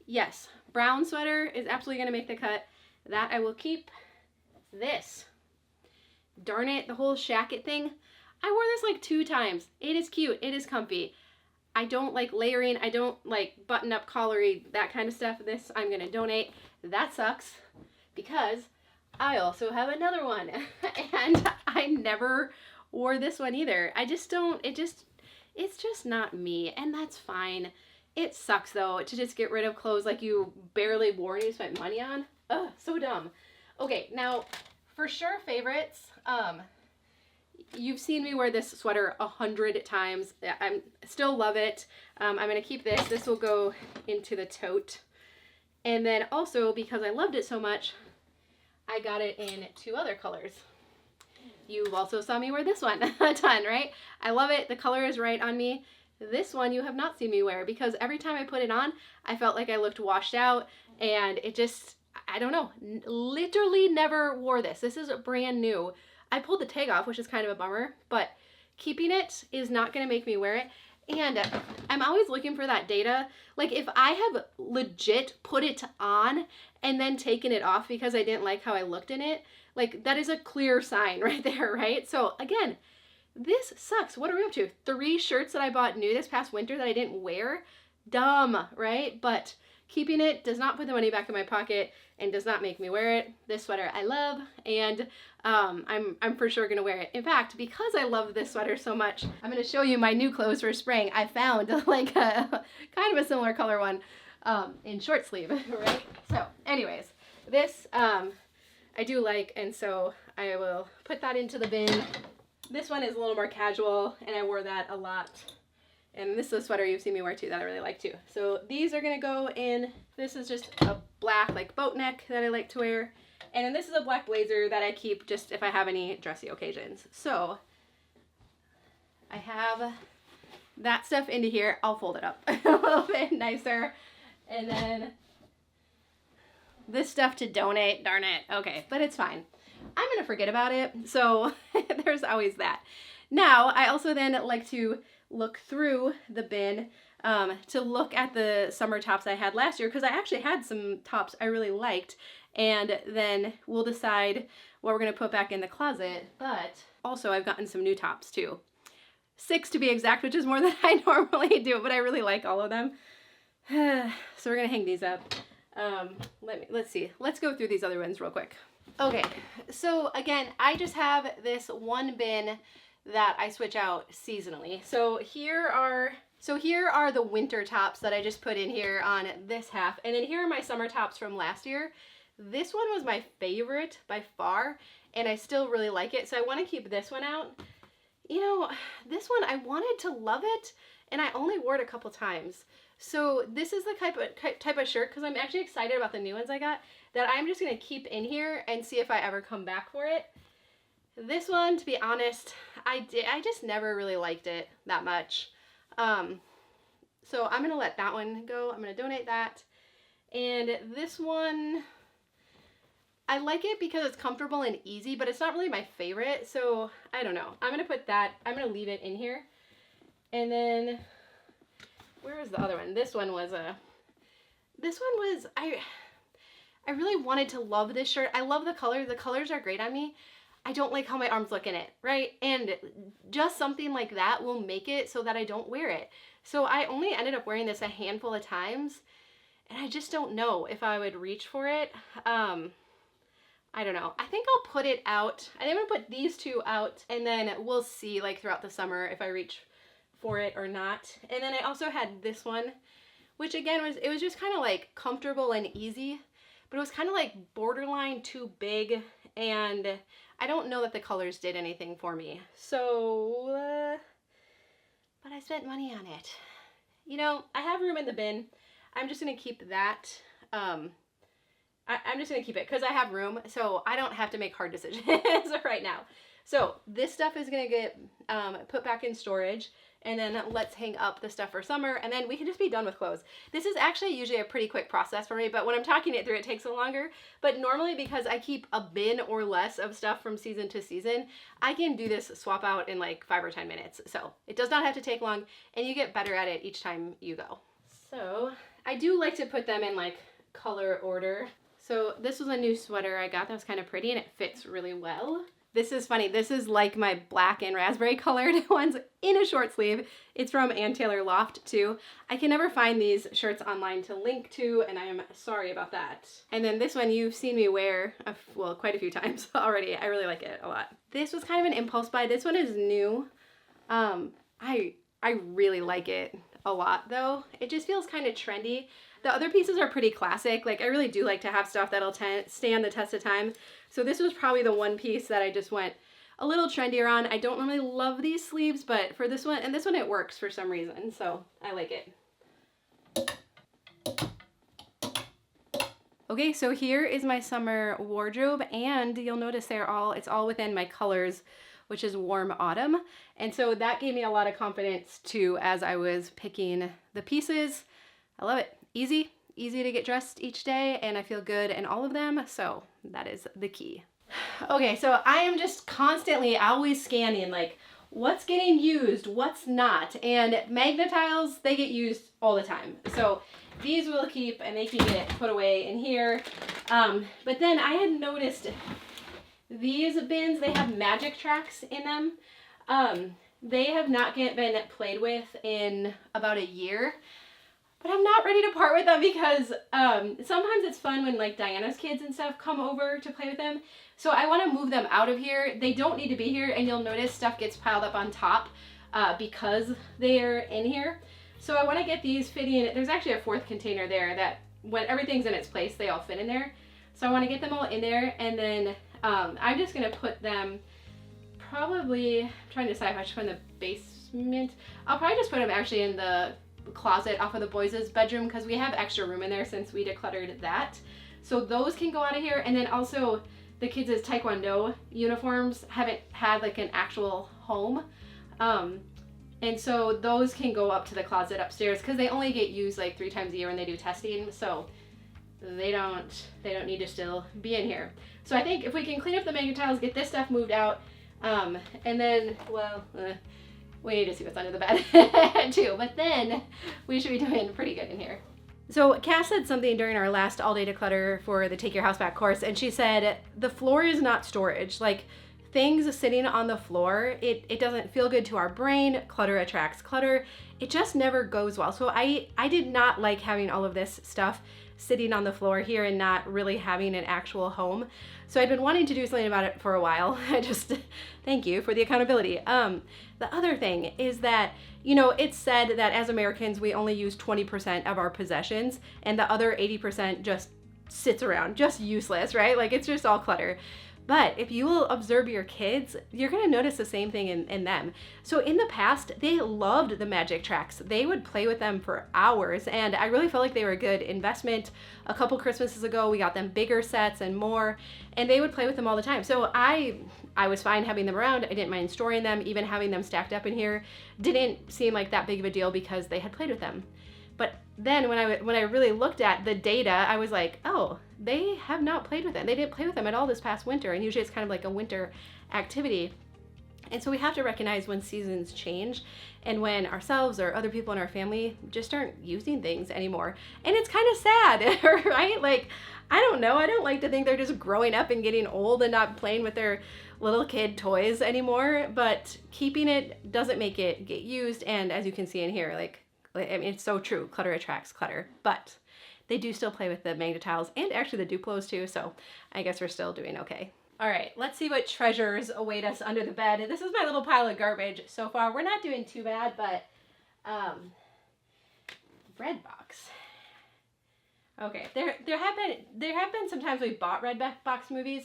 yes, brown sweater is absolutely gonna make the cut. That I will keep. This, darn it, the whole shacket thing. I wore this like 2 times. It is cute, it is comfy. I don't like layering, I don't like button up collared, that kind of stuff. This I'm gonna donate. That sucks because I also have another one and I never wore this one either. I just don't, it's just not me, and that's fine. It sucks though to just get rid of clothes like you barely wore and you spent money on. Ugh, so dumb. Okay, now for sure favorites. You've seen me wear this sweater 100 times. I still love it. I'm gonna keep this. This will go into the tote. And then also, because I loved it so much, I got it in 2 other colors. You've also saw me wear this one a ton, right? I love it. The color is right on me. This one you have not seen me wear because every time I put it on, I felt like I looked washed out, and it just, I don't know, literally never wore this. This is brand new. I pulled the tag off, which is kind of a bummer, but keeping it is not going to make me wear it. And I'm always looking for that data. Like if I have legit put it on and then taken it off because I didn't like how I looked in it, like that is a clear sign right there, right? So again, this sucks. What are we up to? 3 shirts that I bought new this past winter that I didn't wear? Dumb, right? But keeping it does not put the money back in my pocket and does not make me wear it. This sweater I love, and I'm for sure gonna wear it. In fact, because I love this sweater so much, I'm gonna show you my new clothes for spring. I found like a kind of a similar color one in short sleeve, right? So anyways, this I do like, and so I will put that into the bin. This one is a little more casual, and I wore that a lot. And this is a sweater you've seen me wear too that I really like too. So these are gonna go in, this is just a black like boat neck that I like to wear. And then this is a black blazer that I keep just if I have any dressy occasions. So I have that stuff into here. I'll fold it up a little bit nicer. And then this stuff to donate, darn it. Okay, but it's fine. I'm gonna forget about it. So there's always that. Now, I also then like to look through the bin to look at the summer tops I had last year, because I actually had some tops I really liked, and then we'll decide what we're going to put back in the closet. But also I've gotten some new tops too. 6 to be exact, which is more than I normally do, but I really like all of them. So we're going to hang these up. Let's see. Let's go through these other ones real quick. Okay, so again, I just have this one bin that I switch out seasonally. So here are the winter tops that I just put in here on this half. And then here are my summer tops from last year. This one was my favorite by far, and I still really like it. So I want to keep this one out. You know, this one, I wanted to love it, and I only wore it a couple times. So this is the type of shirt, because I'm actually excited about the new ones I got, that I'm just going to keep in here and see if I ever come back for it. This one, to be honest, I just never really liked it that much. So I'm going to let that one go. I'm going to donate that. And this one, I like it because it's comfortable and easy, but it's not really my favorite. So I don't know. I'm going to put that, I'm going to leave it in here. And then, where was the other one? This one was I really wanted to love this shirt. I love the color. The colors are great on me. I don't like how my arms look in it, right? And just something like that will make it so that I don't wear it. So I only ended up wearing this a handful of times, and I just don't know if I would reach for it. I don't know. I think I'll put it out. I think I'm gonna put these 2 out, and then we'll see like throughout the summer if I reach for it or not. And then I also had this one, which again was just kind of like comfortable and easy, but it was kind of like borderline too big, and I don't know that the colors did anything for me. So, but I spent money on it. You know, I have room in the bin. I'm just going to keep that. I'm just going to keep it because I have room, so I don't have to make hard decisions right now. So this stuff is going to get put back in storage, and then let's hang up the stuff for summer, and then we can just be done with clothes. This is actually usually a pretty quick process for me, but when I'm talking it through, it takes a longer. But normally, because I keep a bin or less of stuff from season to season, I can do this swap out in like 5 or 10 minutes. So it does not have to take long, and you get better at it each time you go. So I do like to put them in like color order. So this was a new sweater I got that was kind of pretty, and it fits really well. This is funny. This is like my black and raspberry colored ones in a short sleeve. It's from Ann Taylor Loft too. I can never find these shirts online to link to, and I am sorry about that. And then this one you've seen me wear, well, quite a few times already. I really like it a lot. This was kind of an impulse buy. This one is new. I really like it a lot though. It just feels kind of trendy. The other pieces are pretty classic. Like, I really do like to have stuff that'll stand the test of time. So this was probably the one piece that I just went a little trendier on. I don't normally love these sleeves, but for this one, and this one it works for some reason, so I like it. Okay, so here is my summer wardrobe, and you'll notice it's all within my colors, which is warm autumn. And so that gave me a lot of confidence too as I was picking the pieces. I love it. Easy to get dressed each day, and I feel good in all of them, so that is the key. Okay, so I am just constantly always scanning like what's getting used, what's not, and magnet tiles, they get used all the time. So these will keep, and they can get put away in here. But then I had noticed these bins, they have magic tracks in them. They have not been played with in about a year. But I'm not ready to part with them because sometimes it's fun when like Diana's kids and stuff come over to play with them. So I want to move them out of here. They don't need to be here, and you'll notice stuff gets piled up on top because they're in here. So I want to get these fitting. There's actually a fourth container there that when everything's in its place, they all fit in there. So I want to get them all in there, and then I'm just going to put them probably, I'm trying to decide if I should put in the basement. I'll probably just put them actually in the closet off of the boys' bedroom because we have extra room in there since we decluttered that. So those can go out of here, and then also the kids' taekwondo uniforms haven't had like an actual home. And so those can go up to the closet upstairs because they only get used like 3 times a year when they do testing. So they don't need to still be in here. So I think if we can clean up the magnet tiles, get this stuff moved out, and then, well, we need to see what's under the bed too, but then we should be doing pretty good in here. So Cass said something during our last all-day declutter for the Take Your House Back course, and she said, the floor is not storage. Like, things sitting on the floor, it doesn't feel good to our brain. Clutter attracts clutter. It just never goes well. So I did not like having all of this stuff sitting on the floor here and not really having an actual home. So I'd been wanting to do something about it for a while. I just, thank you for the accountability. The other thing is that, you know, it's said that as Americans, we only use 20% of our possessions, and the other 80% just sits around, just useless, right? Like, it's just all clutter. But if you will observe your kids, you're going to notice the same thing in them. So in the past, they loved the magic tracks. They would play with them for hours, and I really felt like they were a good investment. A couple Christmases ago, we got them bigger sets and more, and they would play with them all the time. So I was fine having them around. I didn't mind storing them. Even having them stacked up in here didn't seem like that big of a deal because they had played with them. But then when I really looked at the data, I was like, oh, they have not played with them. They didn't play with them at all this past winter, and usually it's kind of like a winter activity. And so we have to recognize when seasons change and when ourselves or other people in our family just aren't using things anymore. And it's kind of sad, right? Like, I don't know. I don't like to think they're just growing up and getting old and not playing with their little kid toys anymore, but keeping it doesn't make it get used. And as you can see in here, like, I mean, it's so true. Clutter attracts clutter, but they do still play with the magnet tiles and actually the Duplos too. So I guess we're still doing okay. All right, let's see what treasures await us under the bed. This is my little pile of garbage so far. We're not doing too bad, but bread box. Okay, there have been some times we bought red box movies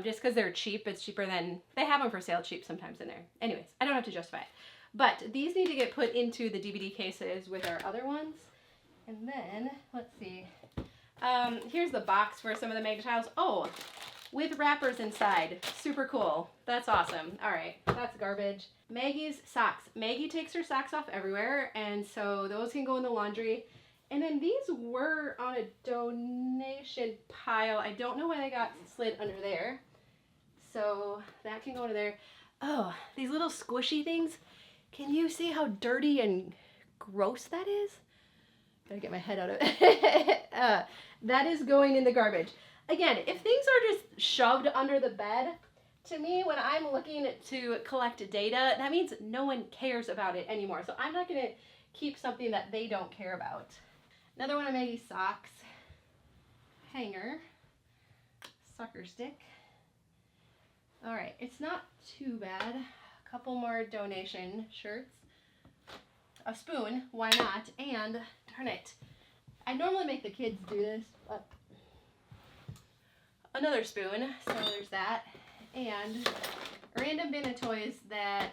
just because they're cheap. It's cheaper than, they have them for sale cheap sometimes in there. Anyways, I don't have to justify it. But these need to get put into the DVD cases with our other ones. And then, let's see. Here's the box for some of the magnet tiles. Oh, with wrappers inside. Super cool. That's awesome. All right, that's garbage. Maggie's socks. Maggie takes her socks off everywhere, and so those can go in the laundry. And then these were on a donation pile. I don't know why they got slid under there. So that can go under there. Oh, these little squishy things. Can you see how dirty and gross that is? Gotta get my head out of it. That is going in the garbage. Again, if things are just shoved under the bed, to me, when I'm looking to collect data, that means no one cares about it anymore. So I'm not gonna keep something that they don't care about. Another one of Maggie's socks. Hanger. Sucker stick. All right, it's not too bad. A couple more donation shirts. A spoon, why not? And darn it, I normally make the kids do this, but another spoon, so there's that. And a random bin of toys that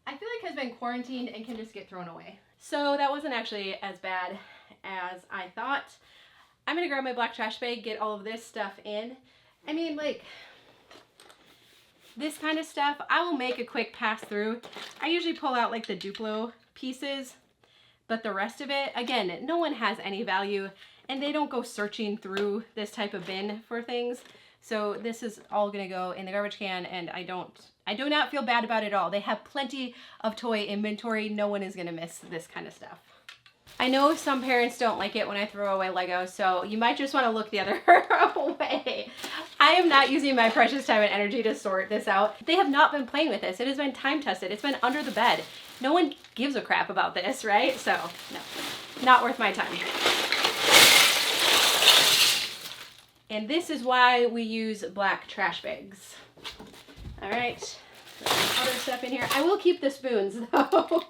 I feel like has been quarantined and can just get thrown away. So that wasn't actually as bad as I thought. I'm gonna grab my black trash bag, get all of this stuff in. I mean, like, this kind of stuff, I will make a quick pass through. I usually pull out like the Duplo pieces, but the rest of it, again, no one has any value and they don't go searching through this type of bin for things. So this is all gonna go in the garbage can, and I do not feel bad about it at all. They have plenty of toy inventory. No one is gonna miss this kind of stuff. I know some parents don't like it when I throw away Legos, so you might just want to look the other way. I am not using my precious time and energy to sort this out. They have not been playing with this. It has been time tested. It's been under the bed. No one gives a crap about this, right? So, no, not worth my time. And this is why we use black trash bags. All right, other stuff in here. I will keep the spoons though.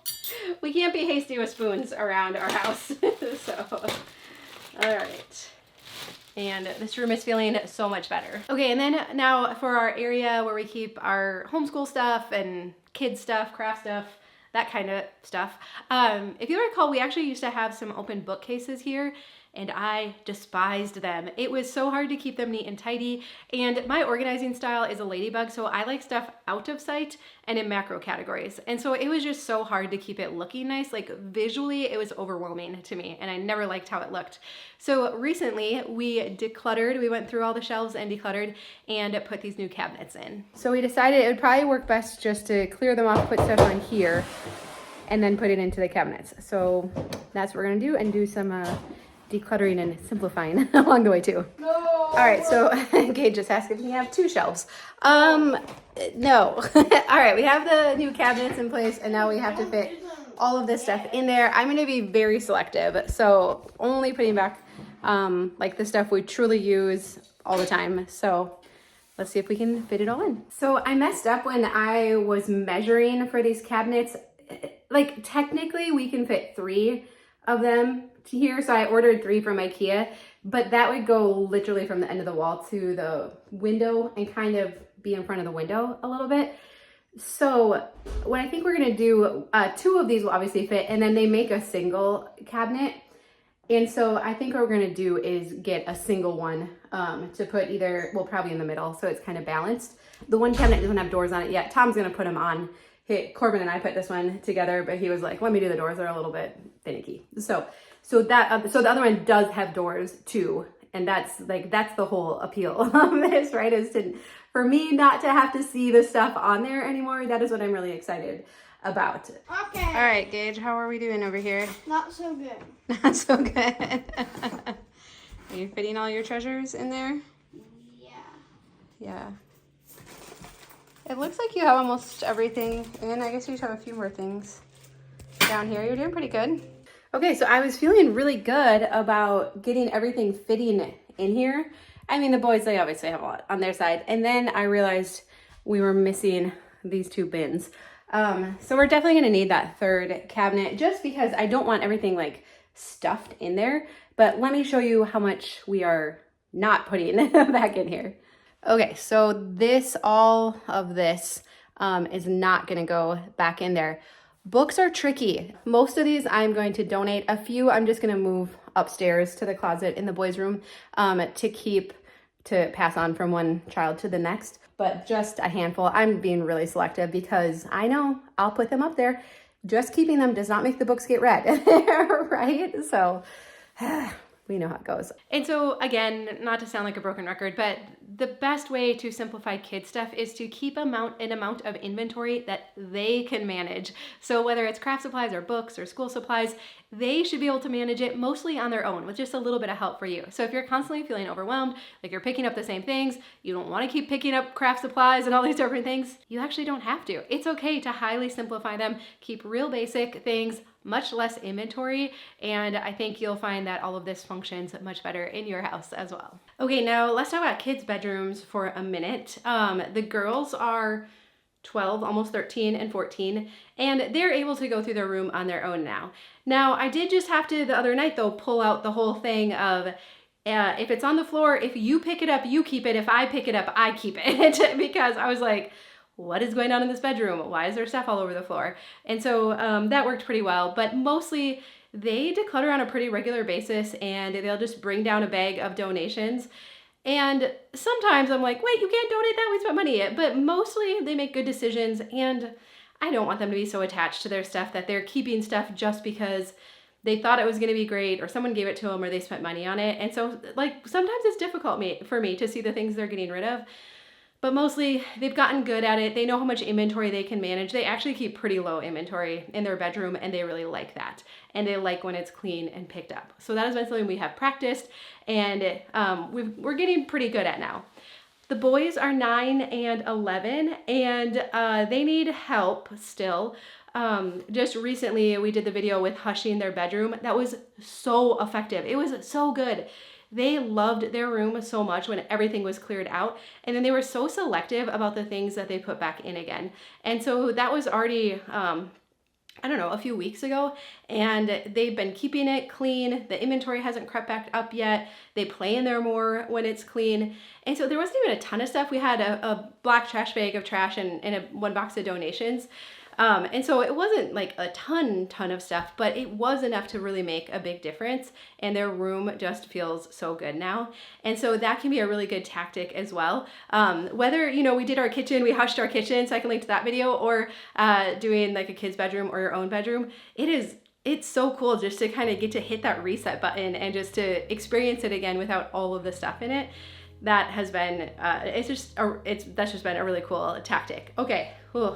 We can't be hasty with spoons around our house. So, all right. And this room is feeling so much better. Okay, and then now for our area where we keep our homeschool stuff and kids stuff, craft stuff, that kind of stuff. If you recall, we actually used to have some open bookcases here, and I despised them. It was so hard to keep them neat and tidy, and my organizing style is a ladybug, so I like stuff out of sight and in macro categories. And so it was just so hard to keep it looking nice. Like visually, it was overwhelming to me, and I never liked how it looked. So recently, we decluttered. We went through all the shelves and decluttered and put these new cabinets in. So we decided it would probably work best just to clear them off, put stuff on here, and then put it into the cabinets. So that's what we're gonna do, and do some decluttering and simplifying along the way too. No. All right, so Gage just asked if we have 2 shelves. No. All right, we have the new cabinets in place, and now we have to fit all of this stuff in there. I'm gonna be very selective, so only putting back like the stuff we truly use all the time. So let's see if we can fit it all in. So I messed up when I was measuring for these cabinets. Like technically we can fit 3 of them here, so I ordered 3 from IKEA, but that would go literally from the end of the wall to the window and kind of be in front of the window a little bit. So what I think we're gonna do, 2 of these will obviously fit, and then they make a single cabinet. And so I think what we're gonna do is get a single one to put either, well, probably in the middle, so it's kind of balanced. The one cabinet doesn't have doors on it yet. Tom's gonna put them on. Corbin and I put this one together, but he was like, let me do the doors, they're a little bit finicky. So the other one does have doors too, and that's the whole appeal of this, right? Is for me not to have to see the stuff on there anymore. That is what I'm really excited about. Okay. All right, Gage, how are we doing over here? Not so good. Not so good. Are you fitting all your treasures in there? Yeah. Yeah. It looks like you have almost everything in. I guess you have a few more things down here. You're doing pretty good. Okay, so I was feeling really good about getting everything fitting in here. I mean, the boys, they obviously have a lot on their side. And then I realized we were missing these 2 bins. So we're definitely gonna need that 3rd cabinet, just because I don't want everything like stuffed in there. But let me show you how much we are not putting back in here. Okay, so all of this is not gonna go back in there. Books are tricky. Most of these I'm going to donate. A few I'm just gonna move upstairs to the closet in the boys' room to pass on from one child to the next. But just a handful. I'm being really selective because I know I'll put them up there. Just keeping them does not make the books get read, right? So we know how it goes. And so again, not to sound like a broken record, but the best way to simplify kid stuff is to keep an amount of inventory that they can manage. So whether it's craft supplies or books or school supplies, they should be able to manage it mostly on their own with just a little bit of help for you. So if you're constantly feeling overwhelmed, like you're picking up the same things, you don't want to keep picking up craft supplies and all these different things, you actually don't have to. It's okay to highly simplify them, keep real basic things, much less inventory, and I think you'll find that all of this functions much better in your house as well. Okay, now let's talk about kids' bedrooms for a minute. The girls are 12, almost 13 and 14, and they're able to go through their room on their own now. Now, I did just have to, the other night though, pull out the whole thing of if it's on the floor, if you pick it up, you keep it. If I pick it up, I keep it. Because I was like, what is going on in this bedroom? Why is there stuff all over the floor? And so that worked pretty well, but mostly they declutter on a pretty regular basis, and they'll just bring down a bag of donations. And sometimes I'm like, wait, you can't donate that, we spent money. But mostly they make good decisions, and I don't want them to be so attached to their stuff that they're keeping stuff just because they thought it was going to be great, or someone gave it to them, or they spent money on it. And so like sometimes it's difficult for me to see the things they're getting rid of, but mostly they've gotten good at it. They know how much inventory they can manage. They actually keep pretty low inventory in their bedroom, and they really like that. And they like when it's clean and picked up. So that has been something we have practiced, and we're getting pretty good at now. The boys are 9 and 11, and they need help still. Just recently we did the video with hushing their bedroom. That was so effective. It was so good. They loved their room so much when everything was cleared out, and then they were so selective about the things that they put back in again. And so that was already, I don't know, a few weeks ago, and they've been keeping it clean. The inventory hasn't crept back up yet. They play in there more when it's clean. And so there wasn't even a ton of stuff. We had a black trash bag of trash and one box of donations. And so it wasn't like a ton of stuff, but it was enough to really make a big difference. And their room just feels so good now. And so that can be a really good tactic as well. Whether, we did our kitchen, we hushed our kitchen, so I can link to that video, or doing like a kid's bedroom or your own bedroom. It's so cool just to kind of get to hit that reset button and just to experience it again without all of the stuff in it. That has been, that's just been a really cool tactic. Okay. Whew.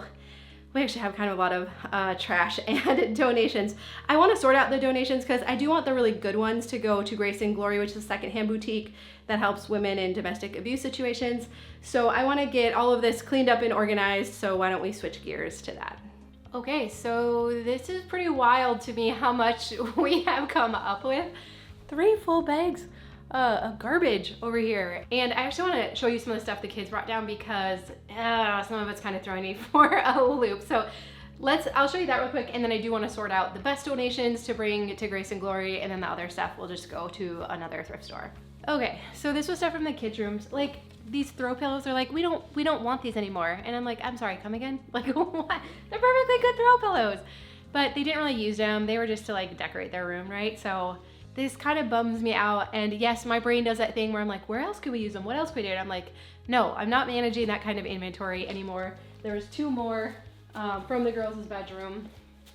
We actually have kind of a lot of trash and donations. I want to sort out the donations because I do want the really good ones to go to Grace and Glory, which is a secondhand boutique that helps women in domestic abuse situations. So I want to get all of this cleaned up and organized. So why don't we switch gears to that? Okay, so this is pretty wild to me how much we have come up with. 3 full bags of garbage over here. And I actually want to show you some of the stuff the kids brought down because some of it's kind of throwing me for a loop. So I'll show you that real quick, and then I do want to sort out the best donations to bring to Grace and Glory, and then the other stuff will just go to another thrift store. Okay, so this was stuff from the kids' rooms. Like these throw pillows are like, we don't want these anymore. And I'm like, I'm sorry, come again? Like what? They're perfectly good throw pillows. But they didn't really use them. They were just to like decorate their room, right? So this kind of bums me out. And yes, my brain does that thing where I'm like, where else could we use them? What else could we do? And I'm like, no, I'm not managing that kind of inventory anymore. There was 2 more from the girls' bedroom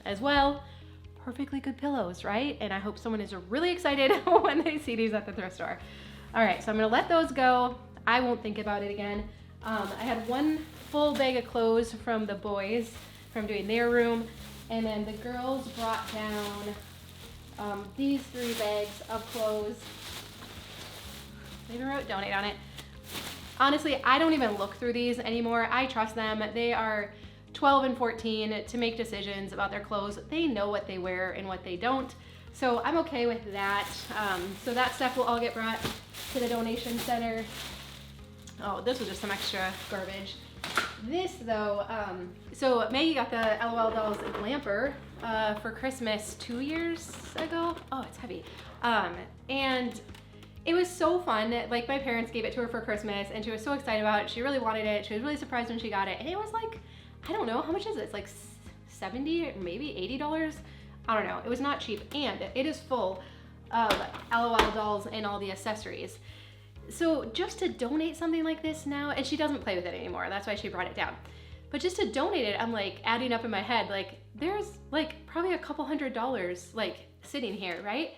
as well. Perfectly good pillows, right? And I hope someone is really excited when they see these at the thrift store. All right, so I'm gonna let those go. I won't think about it again. I had 1 full bag of clothes from the boys from doing their room. And then the girls brought down these 3 bags of clothes. They even wrote donate on it. Honestly, I don't even look through these anymore. I trust them. They are 12 and 14 to make decisions about their clothes. They know what they wear and what they don't. So I'm okay with that. So that stuff will all get brought to the donation center. Oh, this was just some extra garbage. This though, so Maggie got the LOL Dolls Glamper for Christmas 2 years ago. Oh, it's heavy. And it was so fun. Like my parents gave it to her for Christmas and she was so excited about it. She really wanted it. She was really surprised when she got it. And it was like, I don't know, how much is it? It's like $70 or maybe $80. I don't know. It was not cheap. And it is full of LOL dolls and all the accessories. So just to donate something like this now, and she doesn't play with it anymore. That's why she brought it down. But just to donate it, I'm like adding up in my head, like there's like probably a couple $100 like sitting here, right?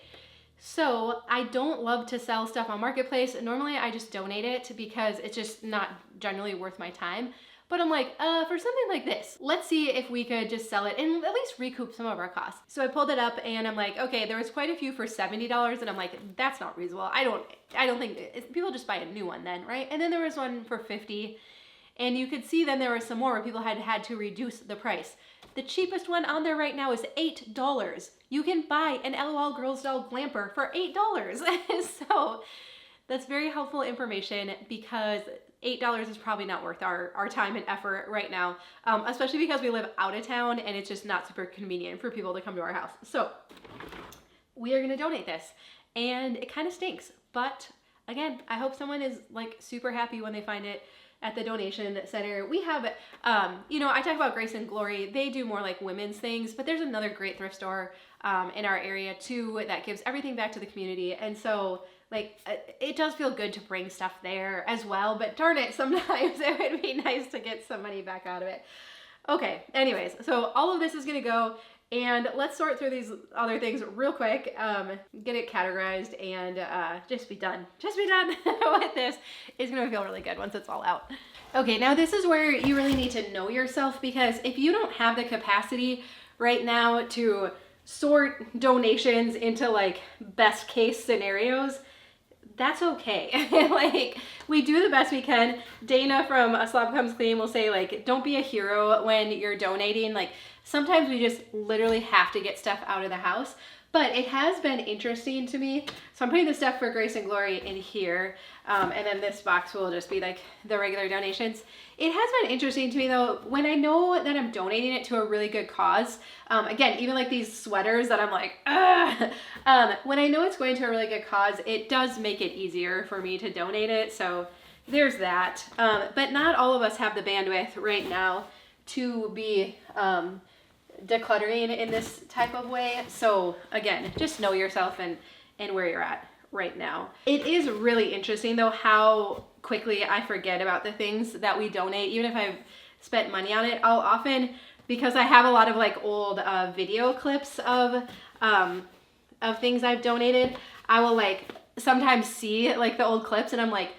So I don't love to sell stuff on Marketplace. Normally I just donate it because it's just not generally worth my time. But I'm like, for something like this, let's see if we could just sell it and at least recoup some of our costs. So I pulled it up and I'm like, okay, there was quite a few for $70 and I'm like, that's not reasonable. I don't think, people just buy a new one then, right? And then there was one for $50 and you could see then there were some more where people had to reduce the price. The cheapest one on there right now is $8. You can buy an LOL Girls Doll Glamper for $8. So That's very helpful information because $8 is probably not worth our time and effort right now, especially because we live out of town and it's just not super convenient for people to come to our house. So we are gonna donate this, and it kind of stinks, but again, I hope someone is like super happy when they find it at the donation center. We have, I talk about Grace and Glory. They do more like women's things, but there's another great thrift store in our area too that gives everything back to the community. And so like it does feel good to bring stuff there as well, but darn it, sometimes it would be nice to get some money back out of it. Okay, anyways, so all of this is gonna go, and let's sort through these other things real quick, get it categorized, and just be done. Just be done with this. It's gonna feel really good once it's all out. Okay, now this is where you really need to know yourself, because if you don't have the capacity right now to sort donations into like best case scenarios, that's okay. Like, we do the best we can. Dana from A Slob Comes Clean will say, like, don't be a hero when you're donating. Like, sometimes we just literally have to get stuff out of the house. But it has been interesting to me. So I'm putting the stuff for Grace and Glory in here. And then this box will just be like the regular donations. It has been interesting to me though, when I know that I'm donating it to a really good cause. Again, even like these sweaters that I'm like, when I know it's going to a really good cause, it does make it easier for me to donate it. So there's that. But not all of us have the bandwidth right now to be decluttering in this type of way. So again, just know yourself and where you're at right now. It is really interesting though how quickly I forget about the things that we donate. Even if I've spent money on it, I'll often, because I have a lot of like old video clips of things I've donated, I will like sometimes see like the old clips and I'm like,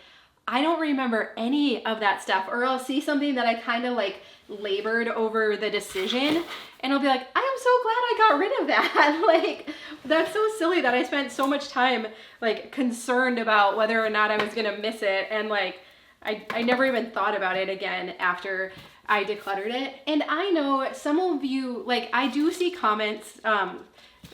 I don't remember any of that stuff. Or I'll see something that I kind of like labored over the decision and I'll be like, I am so glad I got rid of that. Like, that's so silly that I spent so much time like concerned about whether or not I was gonna miss it, and like I never even thought about it again after I decluttered it. And I know some of you, like, I do see comments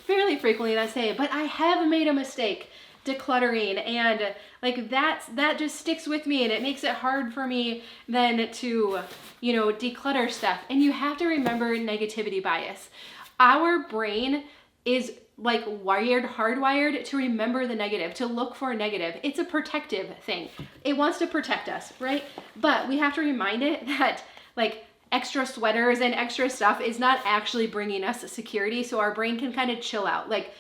fairly frequently that say, but I have made a mistake decluttering, and like that just sticks with me and it makes it hard for me then to, declutter stuff. And you have to remember negativity bias. Our brain is like hardwired to remember the negative, to look for a negative. It's a protective thing. It wants to protect us, right? But we have to remind it that like extra sweaters and extra stuff is not actually bringing us security, so our brain can kind of chill out. Like,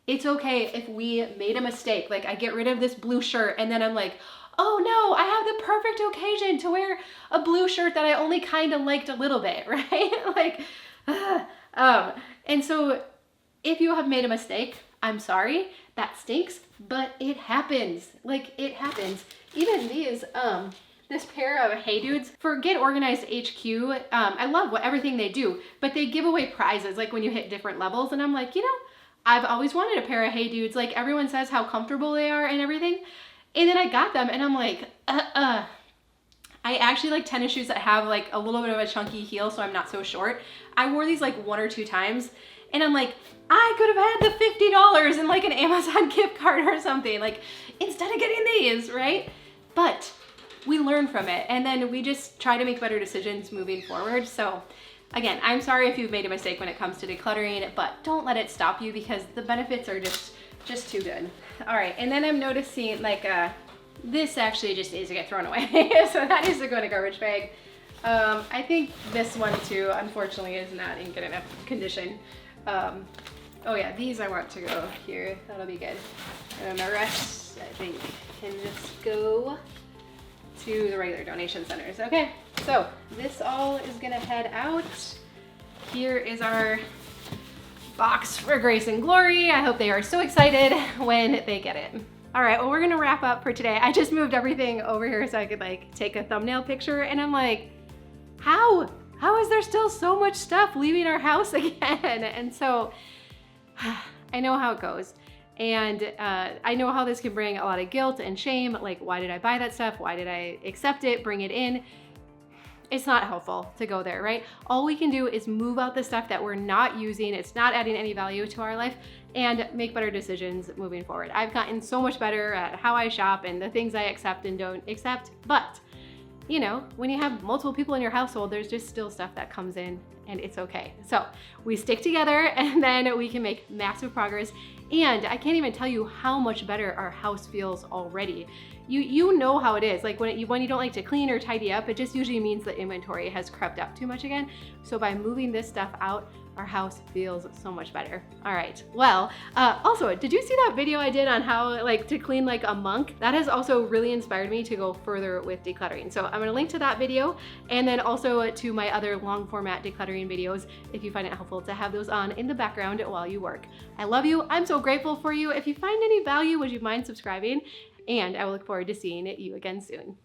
it's okay if we made a mistake. Like, I get rid of this blue shirt and then I'm like, oh no, I have the perfect occasion to wear a blue shirt that I only kind of liked a little bit, right? Like, and so if you have made a mistake, I'm sorry, that stinks, but it happens. Like, it happens. Even these, this pair of Hey Dudes for Get Organized HQ, I love everything they do, but they give away prizes like when you hit different levels, and I'm like, I've always wanted a pair of Hey Dudes. Like, everyone says how comfortable they are and everything. And then I got them and I'm like, I actually like tennis shoes that have like a little bit of a chunky heel so I'm not so short. I wore these like 1 or 2 times and I'm like, I could have had the $50 in like an Amazon gift card or something, like, instead of getting these, right? But we learn from it and then we just try to make better decisions moving forward. So again, I'm sorry if you've made a mistake when it comes to decluttering, but don't let it stop you because the benefits are just too good. All right, and then I'm noticing like this actually just needs to get thrown away. So that needs to go in a garbage bag. I think this one too, unfortunately, is not in good enough condition. Oh yeah, these I want to go here. That'll be good. And then the rest, I think, can just go to the regular donation centers. Okay, so this all is gonna head out. Here is our box for Grace and Glory. I hope they are so excited when they get it. All right, well, we're gonna wrap up for today. I just moved everything over here so I could like take a thumbnail picture, and I'm like, how is there still so much stuff leaving our house again? And so I know how it goes. And I know how this can bring a lot of guilt and shame. Like, why did I buy that stuff? Why did I accept it, bring it in? it's not helpful to go there, right? All we can do is move out the stuff that we're not using, it's not adding any value to our life, and make better decisions moving forward. I've gotten so much better at how I shop and the things I accept and don't accept, but you know, when you have multiple people in your household, there's just still stuff that comes in and it's okay. So we stick together and then we can make massive progress. And I can't even tell you how much better our house feels already. You know how it is. Like when you don't like to clean or tidy up, it just usually means the inventory has crept up too much again. So by moving this stuff out, our house feels so much better. All right, well, also, did you see that video I did on how to clean like a monk? That has also really inspired me to go further with decluttering. So I'm gonna link to that video and then also to my other long format decluttering videos if you find it helpful to have those on in the background while you work. I love you, I'm so grateful for you. If you find any value, would you mind subscribing? And I will look forward to seeing you again soon.